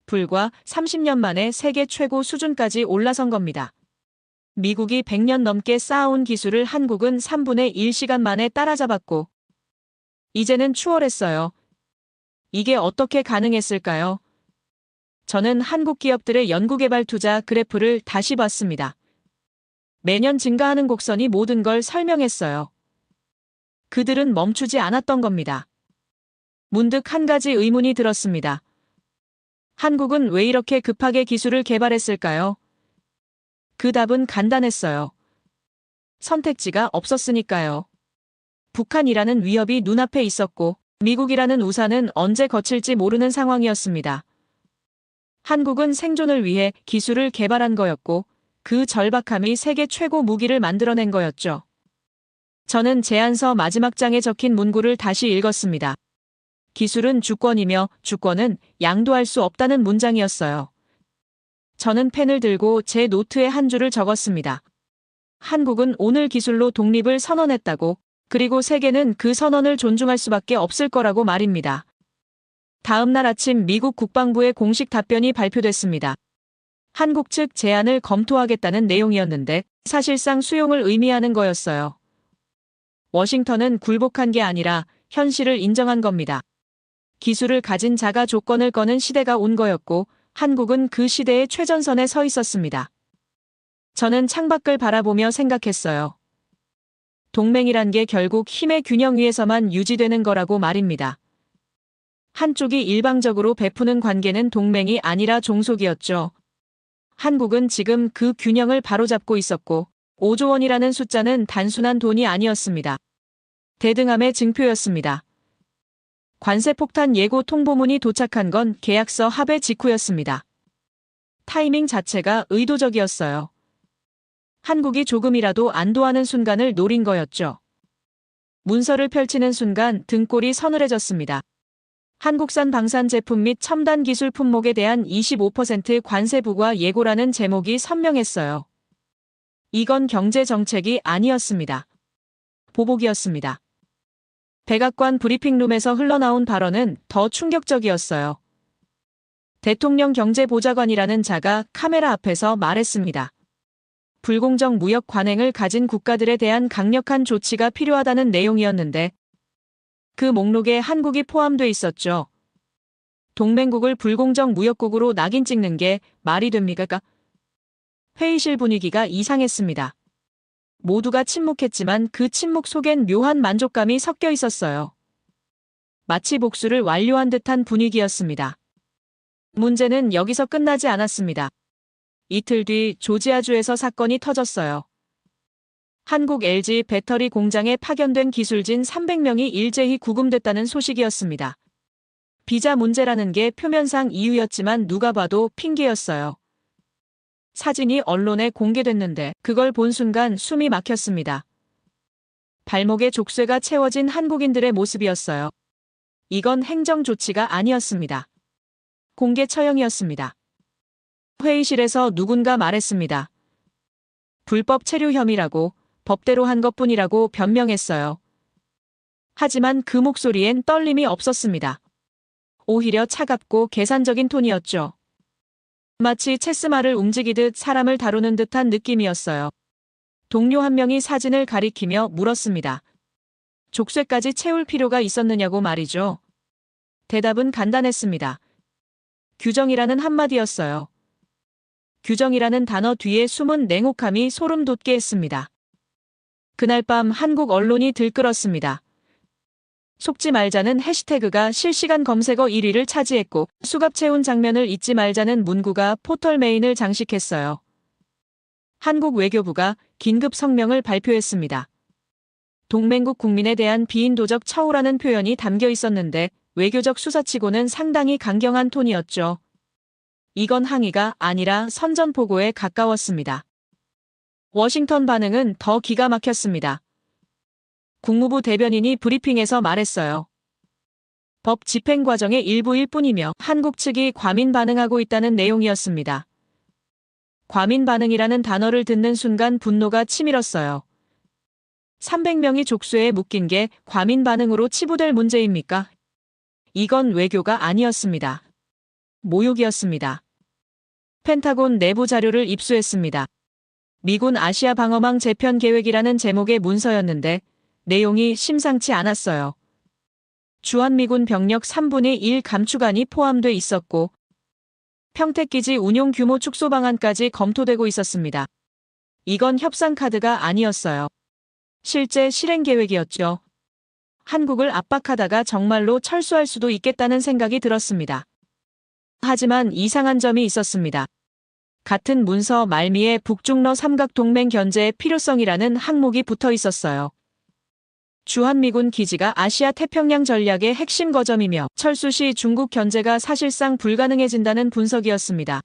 불과 30년 만에 세계 최고 수준까지 올라선 겁니다. 미국이 100년 넘게 쌓아온 기술을 한국은 3분의 1시간 만에 따라잡았고 이제는 추월했어요. 이게 어떻게 가능했을까요? 저는 한국 기업들의 연구개발 투자 그래프를 다시 봤습니다. 매년 증가하는 곡선이 모든 걸 설명했어요. 그들은 멈추지 않았던 겁니다. 문득 한 가지 의문이 들었습니다. 한국은 왜 이렇게 급하게 기술을 개발했을까요? 그 답은 간단했어요. 선택지가 없었으니까요. 북한이라는 위협이 눈앞에 있었고 미국이라는 우산은 언제 거칠지 모르는 상황이었습니다. 한국은 생존을 위해 기술을 개발한 거였고 그 절박함이 세계 최고 무기를 만들어낸 거였죠. 저는 제안서 마지막 장에 적힌 문구를 다시 읽었습니다. 기술은 주권이며 주권은 양도할 수 없다는 문장이었어요. 저는 펜을 들고 제 노트에 한 줄을 적었습니다. 한국은 오늘 기술로 독립을 선언했다고, 그리고 세계는 그 선언을 존중할 수밖에 없을 거라고 말입니다. 다음 날 아침 미국 국방부의 공식 답변이 발표됐습니다. 한국 측 제안을 검토하겠다는 내용이었는데 사실상 수용을 의미하는 거였어요. 워싱턴은 굴복한 게 아니라 현실을 인정한 겁니다. 기술을 가진 자가 조건을 거는 시대가 온 거였고 한국은 그 시대의 최전선에 서 있었습니다. 저는 창밖을 바라보며 생각했어요. 동맹이란 게 결국 힘의 균형 위에서만 유지되는 거라고 말입니다. 한쪽이 일방적으로 베푸는 관계는 동맹이 아니라 종속이었죠. 한국은 지금 그 균형을 바로잡고 있었고 5조 원이라는 숫자는 단순한 돈이 아니었습니다. 대등함의 증표였습니다. 관세 폭탄 예고 통보문이 도착한 건 계약서 합의 직후였습니다. 타이밍 자체가 의도적이었어요. 한국이 조금이라도 안도하는 순간을 노린 거였죠. 문서를 펼치는 순간 등골이 서늘해졌습니다. 한국산 방산 제품 및 첨단 기술 품목에 대한 25% 관세 부과 예고라는 제목이 선명했어요. 이건 경제 정책이 아니었습니다. 보복이었습니다. 백악관 브리핑룸에서 흘러나온 발언은 더 충격적이었어요. 대통령 경제보좌관이라는 자가 카메라 앞에서 말했습니다. 불공정 무역 관행을 가진 국가들에 대한 강력한 조치가 필요하다는 내용이었는데 그 목록에 한국이 포함돼 있었죠. 동맹국을 불공정 무역국으로 낙인 찍는 게 말이 됩니까? 회의실 분위기가 이상했습니다. 모두가 침묵했지만 그 침묵 속엔 묘한 만족감이 섞여 있었어요. 마치 복수를 완료한 듯한 분위기였습니다. 문제는 여기서 끝나지 않았습니다. 이틀 뒤 조지아주에서 사건이 터졌어요. 한국 LG 배터리 공장에 파견된 기술진 300명이 일제히 구금됐다는 소식이었습니다. 비자 문제라는 게 표면상 이유였지만 누가 봐도 핑계였어요. 사진이 언론에 공개됐는데 그걸 본 순간 숨이 막혔습니다. 발목에 족쇄가 채워진 한국인들의 모습이었어요. 이건 행정 조치가 아니었습니다. 공개 처형이었습니다. 회의실에서 누군가 말했습니다. 불법 체류 혐의라고, 법대로 한 것뿐이라고 변명했어요. 하지만 그 목소리엔 떨림이 없었습니다. 오히려 차갑고 계산적인 톤이었죠. 마치 체스말을 움직이듯 사람을 다루는 듯한 느낌이었어요. 동료 한 명이 사진을 가리키며 물었습니다. 족쇄까지 채울 필요가 있었느냐고 말이죠. 대답은 간단했습니다. 규정이라는 한마디였어요. 규정이라는 단어 뒤에 숨은 냉혹함이 소름 돋게 했습니다. 그날 밤 한국 언론이 들끓었습니다. 속지 말자는 해시태그가 실시간 검색어 1위를 차지했고 수갑 채운 장면을 잊지 말자는 문구가 포털 메인을 장식했어요. 한국 외교부가 긴급 성명을 발표했습니다. 동맹국 국민에 대한 비인도적 처우라는 표현이 담겨 있었는데 외교적 수사치고는 상당히 강경한 톤이었죠. 이건 항의가 아니라 선전포고에 가까웠습니다. 워싱턴 반응은 더 기가 막혔습니다. 국무부 대변인이 브리핑에서 말했어요. 법 집행 과정의 일부일 뿐이며 한국 측이 과민 반응하고 있다는 내용이었습니다. 과민 반응이라는 단어를 듣는 순간 분노가 치밀었어요. 300명이 족쇄에 묶인 게 과민 반응으로 치부될 문제입니까? 이건 외교가 아니었습니다. 모욕이었습니다. 펜타곤 내부 자료를 입수했습니다. 미군 아시아 방어망 재편 계획이라는 제목의 문서였는데 내용이 심상치 않았어요. 주한미군 병력 3분의 1 감축안이 포함돼 있었고 평택기지 운용 규모 축소 방안까지 검토되고 있었습니다. 이건 협상 카드가 아니었어요. 실제 실행 계획이었죠. 한국을 압박하다가 정말로 철수할 수도 있겠다는 생각이 들었습니다. 하지만 이상한 점이 있었습니다. 같은 문서 말미에 북중러 삼각동맹 견제의 필요성이라는 항목이 붙어 있었어요. 주한미군 기지가 아시아 태평양 전략의 핵심 거점이며 철수 시 중국 견제가 사실상 불가능해진다는 분석이었습니다.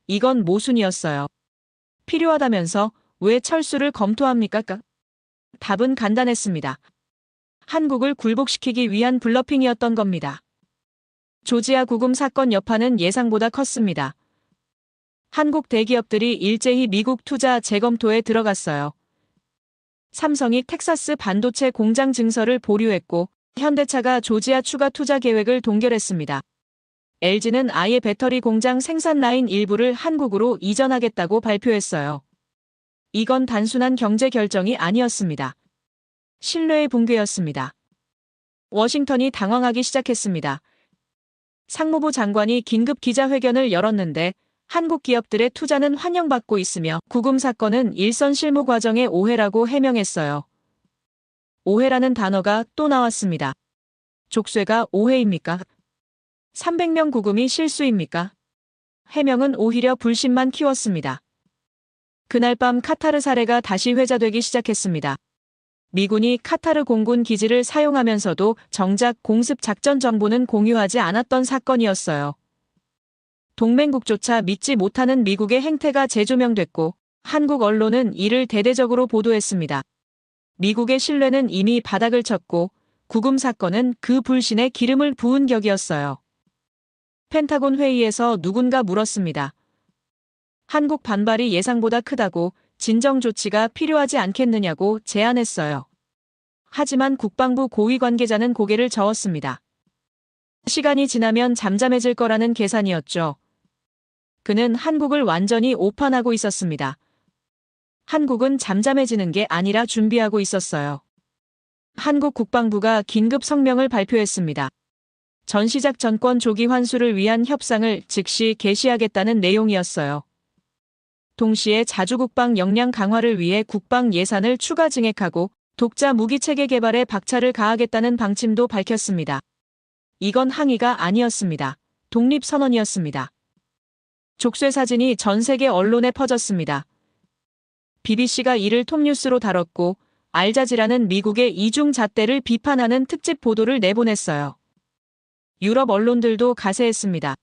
이건 모순이었어요. 필요하다면서 왜 철수를 검토합니까? 답은 간단했습니다. 한국을 굴복시키기 위한 블러핑이었던 겁니다. 조지아 구금 사건 여파는 예상보다 컸습니다. 한국 대기업들이 일제히 미국 투자 재검토에 들어갔어요. 삼성이 텍사스 반도체 공장 증서를 보류했고 현대차가 조지아 추가 투자 계획을 동결했습니다. LG는 아예 배터리 공장 생산 라인 일부를 한국으로 이전하겠다고 발표했어요. 이건 단순한 경제 결정이 아니었습니다. 신뢰의 붕괴였습니다. 워싱턴이 당황하기 시작했습니다. 상무부 장관이 긴급 기자회견을 열었는데 한국 기업들의 투자는 환영받고 있으며 구금 사건은 일선 실무 과정의 오해라고 해명했어요. 오해라는 단어가 또 나왔습니다. 족쇄가 오해입니까? 300명 구금이 실수입니까? 해명은 오히려 불신만 키웠습니다. 그날 밤 카타르 사례가 다시 회자되기 시작했습니다. 미군이 카타르 공군 기지를 사용하면서도 정작 공습 작전 정보는 공유하지 않았던 사건이었어요. 동맹국조차 믿지 못하는 미국의 행태가 재조명됐고 한국 언론은 이를 대대적으로 보도했습니다. 미국의 신뢰는 이미 바닥을 쳤고 구금 사건은 그 불신에 기름을 부은 격이었어요. 펜타곤 회의에서 누군가 물었습니다. 한국 반발이 예상보다 크다고 진정 조치가 필요하지 않겠느냐고 제안했어요. 하지만 국방부 고위 관계자는 고개를 저었습니다. 시간이 지나면 잠잠해질 거라는 계산이었죠. 그는 한국을 완전히 오판하고 있었습니다. 한국은 잠잠해지는 게 아니라 준비하고 있었어요. 한국 국방부가 긴급 성명을 발표했습니다. 전시작 전권 조기 환수를 위한 협상을 즉시 개시하겠다는 내용이었어요. 동시에 자주국방 역량 강화를 위해 국방 예산을 추가 증액하고 독자 무기체계 개발에 박차를 가하겠다는 방침도 밝혔습니다. 이건 항의가 아니었습니다. 독립선언이었습니다. 족쇄 사진이 전 세계 언론에 퍼졌습니다. BBC가 이를 톱뉴스로 다뤘고 알자지라는 미국의 이중잣대를 비판하는 특집 보도를 내보냈어요. 유럽 언론들도 가세했습니다.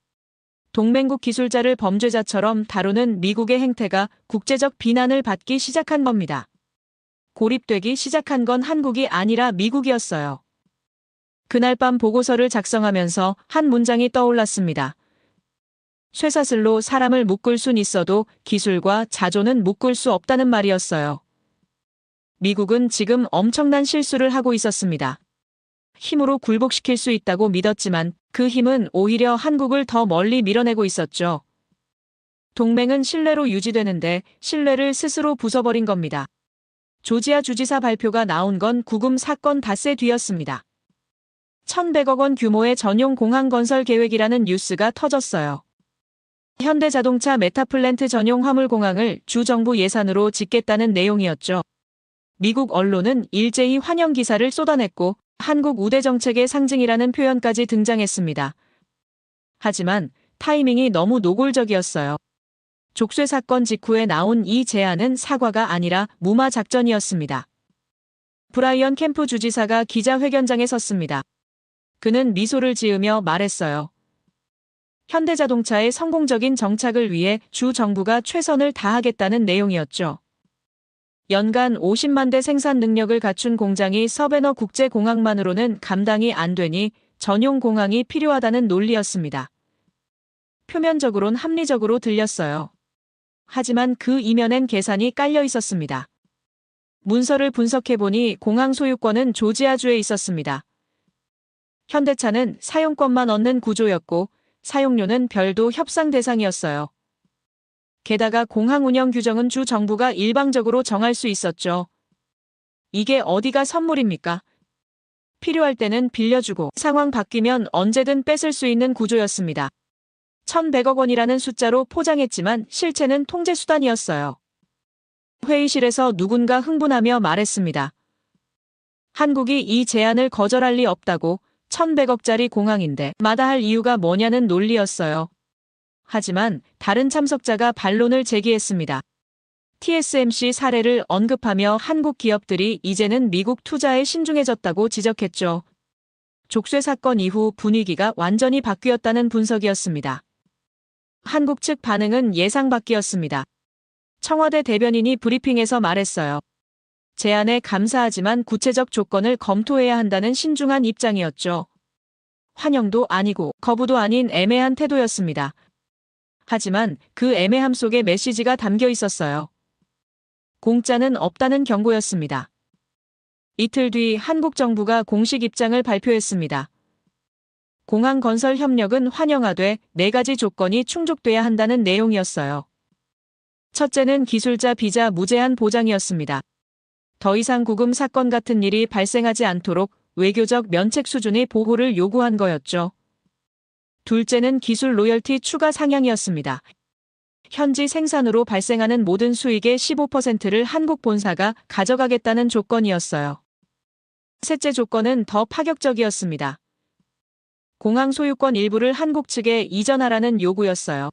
동맹국 기술자를 범죄자처럼 다루는 미국의 행태가 국제적 비난을 받기 시작한 겁니다. 고립되기 시작한 건 한국이 아니라 미국이었어요. 그날 밤 보고서를 작성하면서 한 문장이 떠올랐습니다. 쇠사슬로 사람을 묶을 순 있어도 기술과 자존은 묶을 수 없다는 말이었어요. 미국은 지금 엄청난 실수를 하고 있었습니다. 힘으로 굴복시킬 수 있다고 믿었지만 그 힘은 오히려 한국을 더 멀리 밀어내고 있었죠. 동맹은 신뢰로 유지되는데 신뢰를 스스로 부숴버린 겁니다. 조지아 주지사 발표가 나온 건 구금 사건 닷새 뒤였습니다. 1,100억 원 규모의 전용 공항 건설 계획이라는 뉴스가 터졌어요. 현대자동차 메타플랜트 전용 화물공항을 주 정부 예산으로 짓겠다는 내용이었죠. 미국 언론은 일제히 환영 기사를 쏟아냈고 한국 우대 정책의 상징이라는 표현까지 등장했습니다. 하지만 타이밍이 너무 노골적이었어요. 족쇄 사건 직후에 나온 이 제안은 사과가 아니라 무마 작전이었습니다. 브라이언 캠프 주지사가 기자회견장에 섰습니다. 그는 미소를 지으며 말했어요. 현대자동차의 성공적인 정착을 위해 주 정부가 최선을 다하겠다는 내용이었죠. 연간 50만 대 생산 능력을 갖춘 공장이 서베너 국제공항만으로는 감당이 안 되니 전용 공항이 필요하다는 논리였습니다. 표면적으론 합리적으로 들렸어요. 하지만 그 이면엔 계산이 깔려 있었습니다. 문서를 분석해보니 공항 소유권은 조지아주에 있었습니다. 현대차는 사용권만 얻는 구조였고 사용료는 별도 협상 대상이었어요. 게다가 공항 운영 규정은 주 정부가 일방적으로 정할 수 있었죠. 이게 어디가 선물입니까? 필요할 때는 빌려주고 상황 바뀌면 언제든 뺏을 수 있는 구조였습니다. 1,100억 원이라는 숫자로 포장했지만 실체는 통제 수단이었어요. 회의실에서 누군가 흥분하며 말했습니다. 한국이 이 제안을 거절할 리 없다고. 1,100억짜리 공항인데 마다할 이유가 뭐냐는 논리였어요. 하지만 다른 참석자가 반론을 제기했습니다. TSMC 사례를 언급하며 한국 기업들이 이제는 미국 투자에 신중해졌다고 지적했죠. 족쇄 사건 이후 분위기가 완전히 바뀌었다는 분석이었습니다. 한국 측 반응은 예상 밖이었습니다. 청와대 대변인이 브리핑에서 말했어요. 제안에 감사하지만 구체적 조건을 검토해야 한다는 신중한 입장이었죠. 환영도 아니고 거부도 아닌 애매한 태도였습니다. 하지만 그 애매함 속에 메시지가 담겨 있었어요. 공짜는 없다는 경고였습니다. 이틀 뒤 한국 정부가 공식 입장을 발표했습니다. 공항 건설 협력은 환영하되 4가지 조건이 충족돼야 한다는 내용이었어요. 첫째는 기술자 비자 무제한 보장이었습니다. 더 이상 구금 사건 같은 일이 발생하지 않도록 외교적 면책 수준의 보호를 요구한 거였죠. 둘째는 기술 로열티 추가 상향이었습니다. 현지 생산으로 발생하는 모든 수익의 15%를 한국 본사가 가져가겠다는 조건이었어요. 셋째 조건은 더 파격적이었습니다. 공항 소유권 일부를 한국 측에 이전하라는 요구였어요.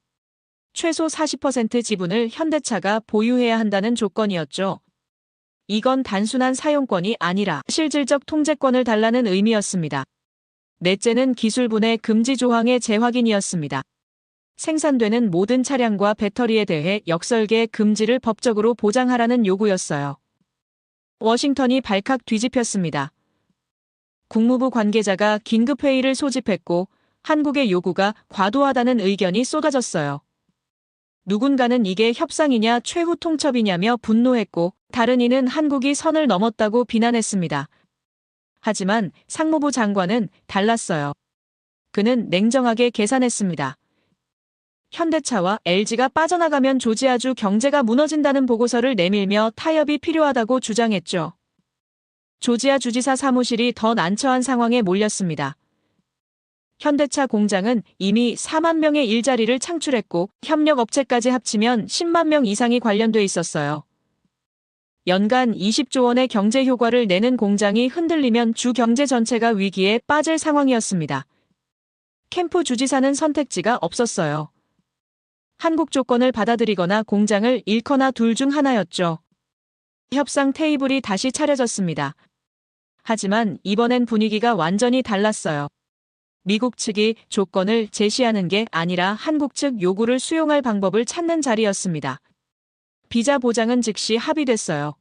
최소 40% 지분을 현대차가 보유해야 한다는 조건이었죠. 이건 단순한 사용권이 아니라 실질적 통제권을 달라는 의미였습니다. 넷째는 기술 분해 금지 조항의 재확인이었습니다. 생산되는 모든 차량과 배터리에 대해 역설계 금지를 법적으로 보장하라는 요구였어요. 워싱턴이 발칵 뒤집혔습니다. 국무부 관계자가 긴급회의를 소집했고 한국의 요구가 과도하다는 의견이 쏟아졌어요. 누군가는 이게 협상이냐 최후 통첩이냐며 분노했고 다른 이는 한국이 선을 넘었다고 비난했습니다. 하지만 상무부 장관은 달랐어요. 그는 냉정하게 계산했습니다. 현대차와 LG가 빠져나가면 조지아주 경제가 무너진다는 보고서를 내밀며 타협이 필요하다고 주장했죠. 조지아 주지사 사무실이 더 난처한 상황에 몰렸습니다. 현대차 공장은 이미 4만 명의 일자리를 창출했고 협력업체까지 합치면 10만 명 이상이 관련돼 있었어요. 연간 20조 원의 경제 효과를 내는 공장이 흔들리면 주 경제 전체가 위기에 빠질 상황이었습니다. 캠프 주지사는 선택지가 없었어요. 한국 조건을 받아들이거나 공장을 잃거나 둘 중 하나였죠. 협상 테이블이 다시 차려졌습니다. 하지만 이번엔 분위기가 완전히 달랐어요. 미국 측이 조건을 제시하는 게 아니라 한국 측 요구를 수용할 방법을 찾는 자리였습니다. 비자 보장은 즉시 합의됐어요.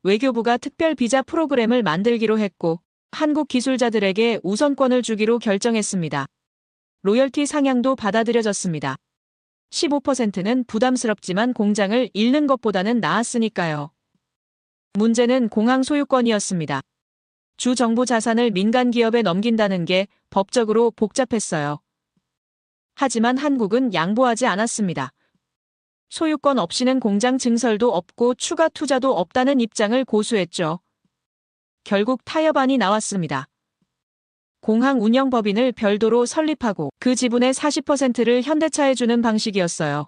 외교부가 특별 비자 프로그램을 만들기로 했고 한국 기술자들에게 우선권을 주기로 결정했습니다. 로열티 상향도 받아들여졌습니다. 15%는 부담스럽지만 공장을 잃는 것보다는 나았으니까요. 문제는 공항 소유권이었습니다. 주 정부 자산을 민간 기업에 넘긴다는 게 법적으로 복잡했어요. 하지만 한국은 양보하지 않았습니다. 소유권 없이는 공장 증설도 없고 추가 투자도 없다는 입장을 고수했죠. 결국 타협안이 나왔습니다. 공항 운영법인을 별도로 설립하고 그 지분의 40%를 현대차에 주는 방식이었어요.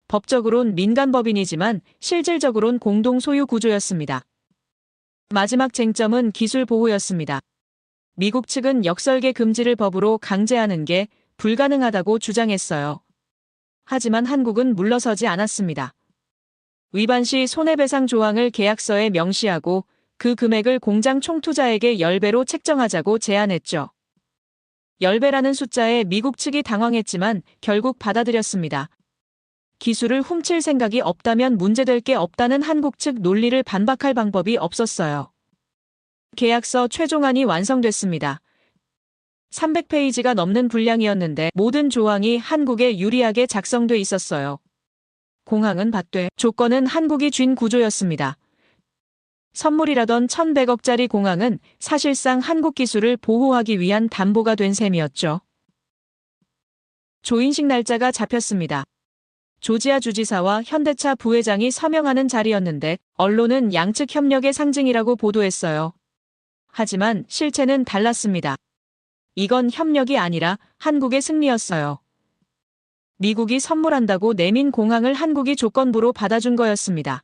법적으론 민간법인이지만 실질적으론 공동 소유 구조였습니다. 마지막 쟁점은 기술 보호였습니다. 미국 측은 역설계 금지를 법으로 강제하는 게 불가능하다고 주장했어요. 하지만 한국은 물러서지 않았습니다. 위반 시 손해배상 조항을 계약서에 명시하고 그 금액을 공장 총투자액의 10배로 책정하자고 제안했죠. 10배라는 숫자에 미국 측이 당황했지만 결국 받아들였습니다. 기술을 훔칠 생각이 없다면 문제될 게 없다는 한국 측 논리를 반박할 방법이 없었어요. 계약서 최종안이 완성됐습니다. 300페이지가 넘는 분량이었는데 모든 조항이 한국에 유리하게 작성돼 있었어요. 공항은 받되 조건은 한국이 쥔 구조였습니다. 선물이라던 1,100억짜리 공항은 사실상 한국 기술을 보호하기 위한 담보가 된 셈이었죠. 조인식 날짜가 잡혔습니다. 조지아 주지사와 현대차 부회장이 서명하는 자리였는데 언론은 양측 협력의 상징이라고 보도했어요. 하지만 실체는 달랐습니다. 이건 협력이 아니라 한국의 승리였어요. 미국이 선물한다고 내민 공항을 한국이 조건부로 받아준 거였습니다.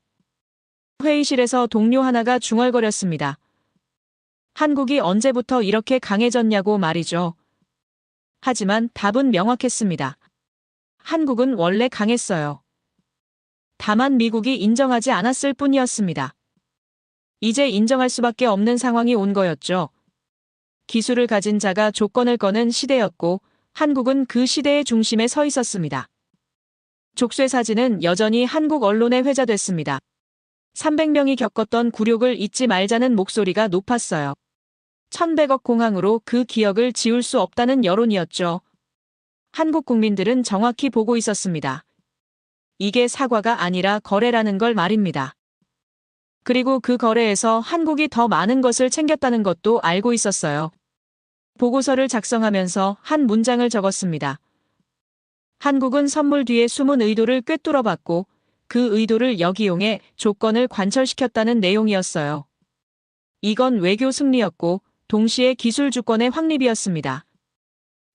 회의실에서 동료 하나가 중얼거렸습니다. 한국이 언제부터 이렇게 강해졌냐고 말이죠. 하지만 답은 명확했습니다. 한국은 원래 강했어요. 다만 미국이 인정하지 않았을 뿐이었습니다. 이제 인정할 수밖에 없는 상황이 온 거였죠. 기술을 가진 자가 조건을 거는 시대였고 한국은 그 시대의 중심에 서 있었습니다. 족쇄 사진은 여전히 한국 언론에 회자됐습니다. 300명이 겪었던 굴욕을 잊지 말자는 목소리가 높았어요. 1,100억 공항으로 그 기억을 지울 수 없다는 여론이었죠. 한국 국민들은 정확히 보고 있었습니다. 이게 사과가 아니라 거래라는 걸 말입니다. 그리고 그 거래에서 한국이 더 많은 것을 챙겼다는 것도 알고 있었어요. 보고서를 작성하면서 한 문장을 적었습니다. 한국은 선물 뒤에 숨은 의도를 꿰뚫어봤고 그 의도를 역이용해 조건을 관철시켰다는 내용이었어요. 이건 외교 승리였고 동시에 기술 주권의 확립이었습니다.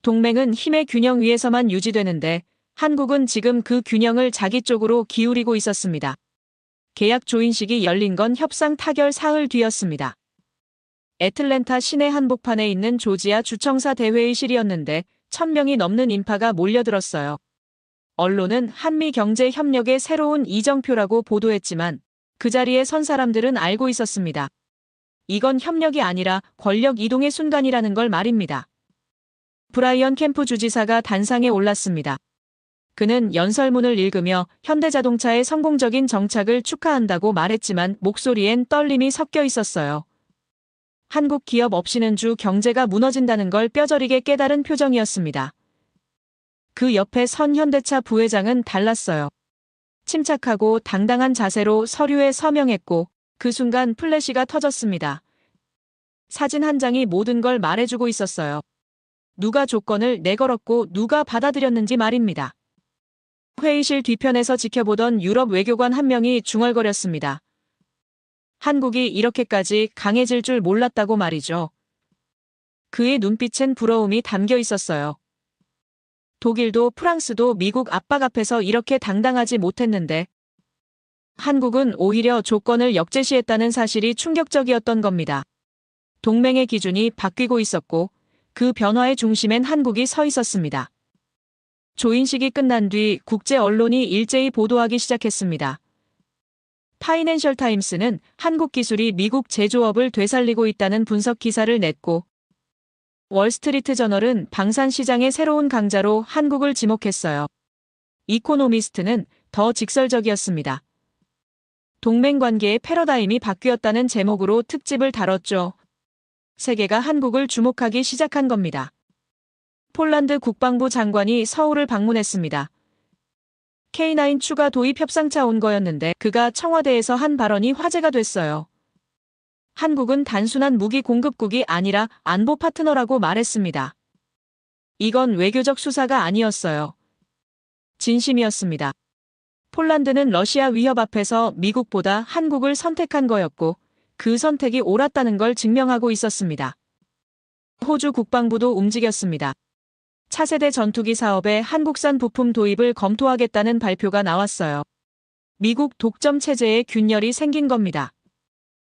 동맹은 힘의 균형 위에서만 유지되는데 한국은 지금 그 균형을 자기 쪽으로 기울이고 있었습니다. 계약 조인식이 열린 건 협상 타결 사흘 뒤였습니다. 애틀랜타 시내 한복판에 있는 조지아 주청사 대회의실이었는데 1,000명이 넘는 인파가 몰려들었어요. 언론은 한미 경제 협력의 새로운 이정표라고 보도했지만 그 자리에 선 사람들은 알고 있었습니다. 이건 협력이 아니라 권력 이동의 순간이라는 걸 말입니다. 브라이언 캠프 주지사가 단상에 올랐습니다. 그는 연설문을 읽으며 현대자동차의 성공적인 정착을 축하한다고 말했지만 목소리엔 떨림이 섞여 있었어요. 한국 기업 없이는 주 경제가 무너진다는 걸 뼈저리게 깨달은 표정이었습니다. 그 옆에 선 현대차 부회장은 달랐어요. 침착하고 당당한 자세로 서류에 서명했고 그 순간 플래시가 터졌습니다. 사진 한 장이 모든 걸 말해주고 있었어요. 누가 조건을 내걸었고 누가 받아들였는지 말입니다. 회의실 뒤편에서 지켜보던 유럽 외교관 한 명이 중얼거렸습니다. 한국이 이렇게까지 강해질 줄 몰랐다고 말이죠. 그의 눈빛엔 부러움이 담겨 있었어요. 독일도 프랑스도 미국 압박 앞에서 이렇게 당당하지 못했는데 한국은 오히려 조건을 역제시했다는 사실이 충격적이었던 겁니다. 동맹의 기준이 바뀌고 있었고 그 변화의 중심엔 한국이 서 있었습니다. 조인식이 끝난 뒤 국제 언론이 일제히 보도하기 시작했습니다. 파이낸셜 타임스는 한국 기술이 미국 제조업을 되살리고 있다는 분석 기사를 냈고 월스트리트 저널은 방산 시장의 새로운 강자로 한국을 지목했어요. 이코노미스트는 더 직설적이었습니다. 동맹 관계의 패러다임이 바뀌었다는 제목으로 특집을 다뤘죠. 세계가 한국을 주목하기 시작한 겁니다. 폴란드 국방부 장관이 서울을 방문했습니다. K9 추가 도입 협상차 온 거였는데 그가 청와대에서 한 발언이 화제가 됐어요. 한국은 단순한 무기 공급국이 아니라 안보 파트너라고 말했습니다. 이건 외교적 수사가 아니었어요. 진심이었습니다. 폴란드는 러시아 위협 앞에서 미국보다 한국을 선택한 거였고 그 선택이 옳았다는 걸 증명하고 있었습니다. 호주 국방부도 움직였습니다. 차세대 전투기 사업에 한국산 부품 도입을 검토하겠다는 발표가 나왔어요. 미국 독점 체제에 균열이 생긴 겁니다.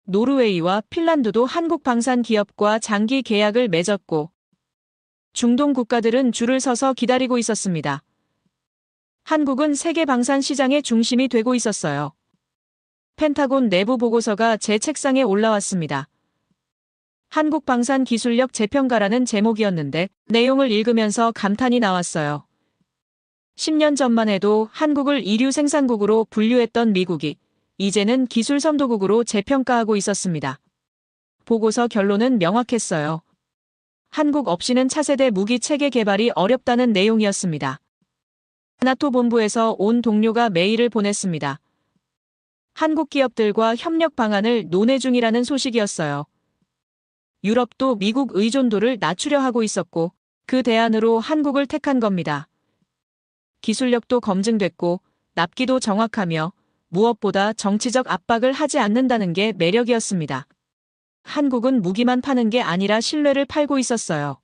노르웨이와 핀란드도 한국 방산 기업과 장기 계약을 맺었고 중동 국가들은 줄을 서서 기다리고 있었습니다. 한국은 세계 방산 시장의 중심이 되고 있었어요. 펜타곤 내부 보고서가 제 책상에 올라왔습니다. 한국방산기술력 재평가라는 제목이었는데 내용을 읽으면서 감탄이 나왔어요. 10년 전만 해도 한국을 이류 생산국으로 분류했던 미국이 이제는 기술 선도국으로 재평가하고 있었습니다. 보고서 결론은 명확했어요. 한국 없이는 차세대 무기 체계 개발이 어렵다는 내용이었습니다. 나토 본부에서 온 동료가 메일을 보냈습니다. 한국 기업들과 협력 방안을 논의 중이라는 소식이었어요. 유럽도 미국 의존도를 낮추려 하고 있었고 그 대안으로 한국을 택한 겁니다. 기술력도 검증됐고 납기도 정확하며 무엇보다 정치적 압박을 하지 않는다는 게 매력이었습니다. 한국은 무기만 파는 게 아니라 신뢰를 팔고 있었어요.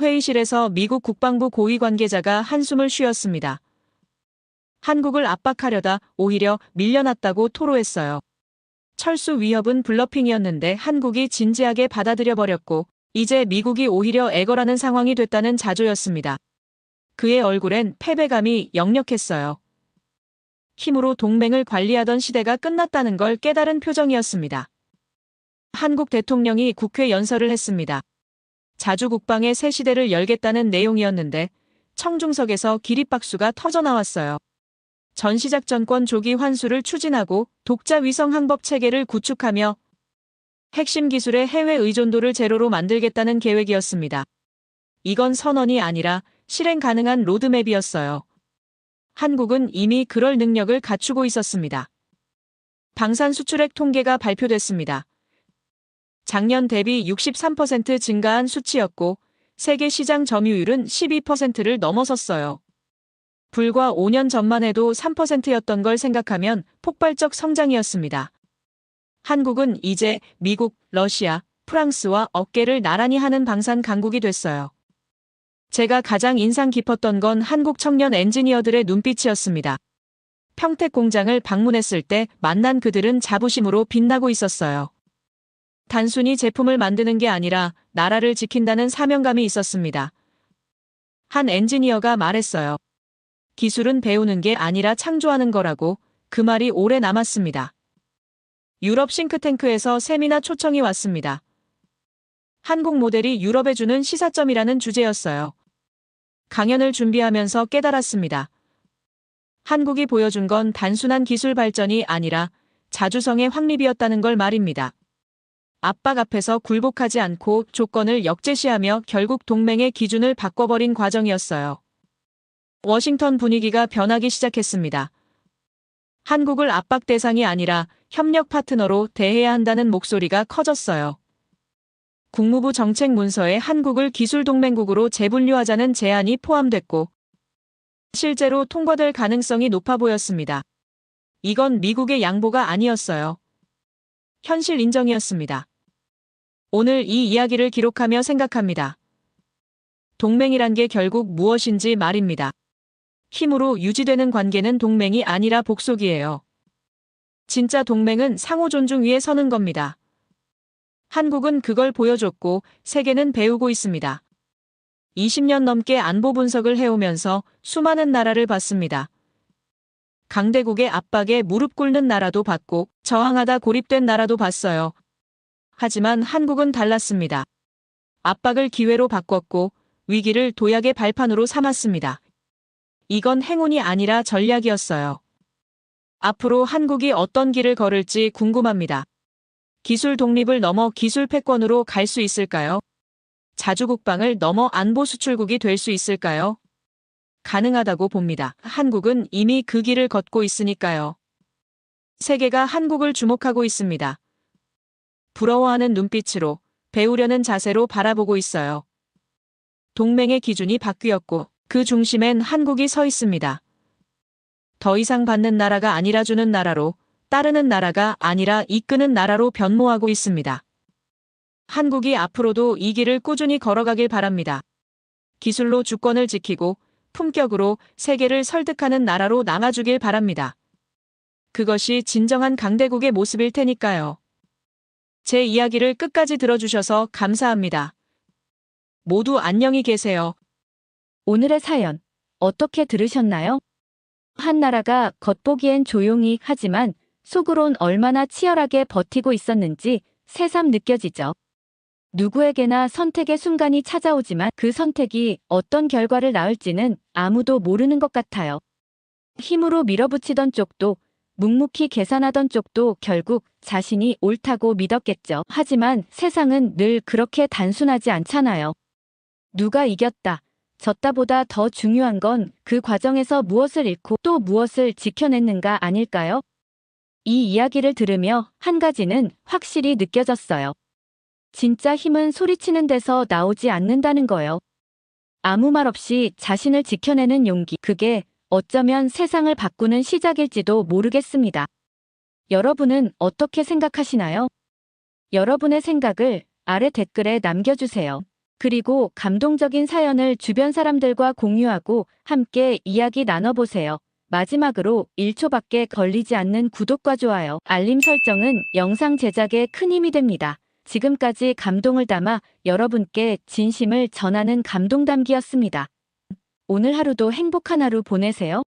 회의실에서 미국 국방부 고위 관계자가 한숨을 쉬었습니다. 한국을 압박하려다 오히려 밀려났다고 토로했어요. 철수 위협은 블러핑이었는데 한국이 진지하게 받아들여 버렸고 이제 미국이 오히려 애걸하는 상황이 됐다는 자조였습니다. 그의 얼굴엔 패배감이 역력했어요. 힘으로 동맹을 관리하던 시대가 끝났다는 걸 깨달은 표정이었습니다. 한국 대통령이 국회 연설을 했습니다. 자주국방의 새 시대를 열겠다는 내용이었는데 청중석에서 기립박수가 터져나왔어요. 전시작전권 조기 환수를 추진하고 독자 위성 항법 체계를 구축하며 핵심 기술의 해외 의존도를 제로로 만들겠다는 계획이었습니다. 이건 선언이 아니라 실행 가능한 로드맵이었어요. 한국은 이미 그럴 능력을 갖추고 있었습니다. 방산 수출액 통계가 발표됐습니다. 작년 대비 63% 증가한 수치였고 세계 시장 점유율은 12%를 넘어섰어요. 불과 5년 전만 해도 3%였던 걸 생각하면 폭발적 성장이었습니다. 한국은 이제 미국, 러시아, 프랑스와 어깨를 나란히 하는 방산 강국이 됐어요. 제가 가장 인상 깊었던 건 한국 청년 엔지니어들의 눈빛이었습니다. 평택 공장을 방문했을 때 만난 그들은 자부심으로 빛나고 있었어요. 단순히 제품을 만드는 게 아니라 나라를 지킨다는 사명감이 있었습니다. 한 엔지니어가 말했어요. 기술은 배우는 게 아니라 창조하는 거라고. 그 말이 오래 남았습니다. 유럽 싱크탱크에서 세미나 초청이 왔습니다. 한국 모델이 유럽에 주는 시사점이라는 주제였어요. 강연을 준비하면서 깨달았습니다. 한국이 보여준 건 단순한 기술 발전이 아니라 자주성의 확립이었다는 걸 말입니다. 압박 앞에서 굴복하지 않고 조건을 역제시하며 결국 동맹의 기준을 바꿔버린 과정이었어요. 워싱턴 분위기가 변하기 시작했습니다. 한국을 압박 대상이 아니라 협력 파트너로 대해야 한다는 목소리가 커졌어요. 국무부 정책 문서에 한국을 기술 동맹국으로 재분류하자는 제안이 포함됐고 실제로 통과될 가능성이 높아 보였습니다. 이건 미국의 양보가 아니었어요. 현실 인정이었습니다. 오늘 이 이야기를 기록하며 생각합니다. 동맹이란 게 결국 무엇인지 말입니다. 힘으로 유지되는 관계는 동맹이 아니라 복속이에요. 진짜 동맹은 상호 존중 위에 서는 겁니다. 한국은 그걸 보여줬고 세계는 배우고 있습니다. 20년 넘게 안보 분석을 해오면서 수많은 나라를 봤습니다. 강대국의 압박에 무릎 꿇는 나라도 봤고 저항하다 고립된 나라도 봤어요. 하지만 한국은 달랐습니다. 압박을 기회로 바꿨고 위기를 도약의 발판으로 삼았습니다. 이건 행운이 아니라 전략이었어요. 앞으로 한국이 어떤 길을 걸을지 궁금합니다. 기술 독립을 넘어 기술 패권으로 갈 수 있을까요? 자주국방을 넘어 안보 수출국이 될 수 있을까요? 가능하다고 봅니다. 한국은 이미 그 길을 걷고 있으니까요. 세계가 한국을 주목하고 있습니다. 부러워하는 눈빛으로, 배우려는 자세로 바라보고 있어요. 동맹의 기준이 바뀌었고 그 중심엔 한국이 서 있습니다. 더 이상 받는 나라가 아니라 주는 나라로, 따르는 나라가 아니라 이끄는 나라로 변모하고 있습니다. 한국이 앞으로도 이 길을 꾸준히 걸어가길 바랍니다. 기술로 주권을 지키고 품격으로 세계를 설득하는 나라로 남아주길 바랍니다. 그것이 진정한 강대국의 모습일 테니까요. 제 이야기를 끝까지 들어주셔서 감사합니다. 모두 안녕히 계세요. 오늘의 사연 어떻게 들으셨나요? 한 나라가 겉보기엔 조용히 하지만 속으론 얼마나 치열하게 버티고 있었는지 새삼 느껴지죠. 누구에게나 선택의 순간이 찾아오지만 그 선택이 어떤 결과를 낳을지는 아무도 모르는 것 같아요. 힘으로 밀어붙이던 쪽도 묵묵히 계산하던 쪽도 결국 자신이 옳다고 믿었겠죠. 하지만 세상은 늘 그렇게 단순하지 않잖아요. 누가 이겼다, 졌다보다 더 중요한 건 그 과정에서 무엇을 잃고 또 무엇을 지켜냈는가 아닐까요? 이 이야기를 들으며 한 가지는 확실히 느껴졌어요. 진짜 힘은 소리치는 데서 나오지 않는다는 거요. 아무 말 없이 자신을 지켜내는 용기, 그게 어쩌면 세상을 바꾸는 시작일지도 모르겠습니다. 여러분은 어떻게 생각하시나요? 여러분의 생각을 아래 댓글에 남겨주세요. 그리고 감동적인 사연을 주변 사람들과 공유하고 함께 이야기 나눠보세요. 마지막으로 1초밖에 걸리지 않는 구독과 좋아요, 알림 설정은 영상 제작에 큰 힘이 됩니다. 지금까지 감동을 담아 여러분께 진심을 전하는 감동담기였습니다. 오늘 하루도 행복한 하루 보내세요.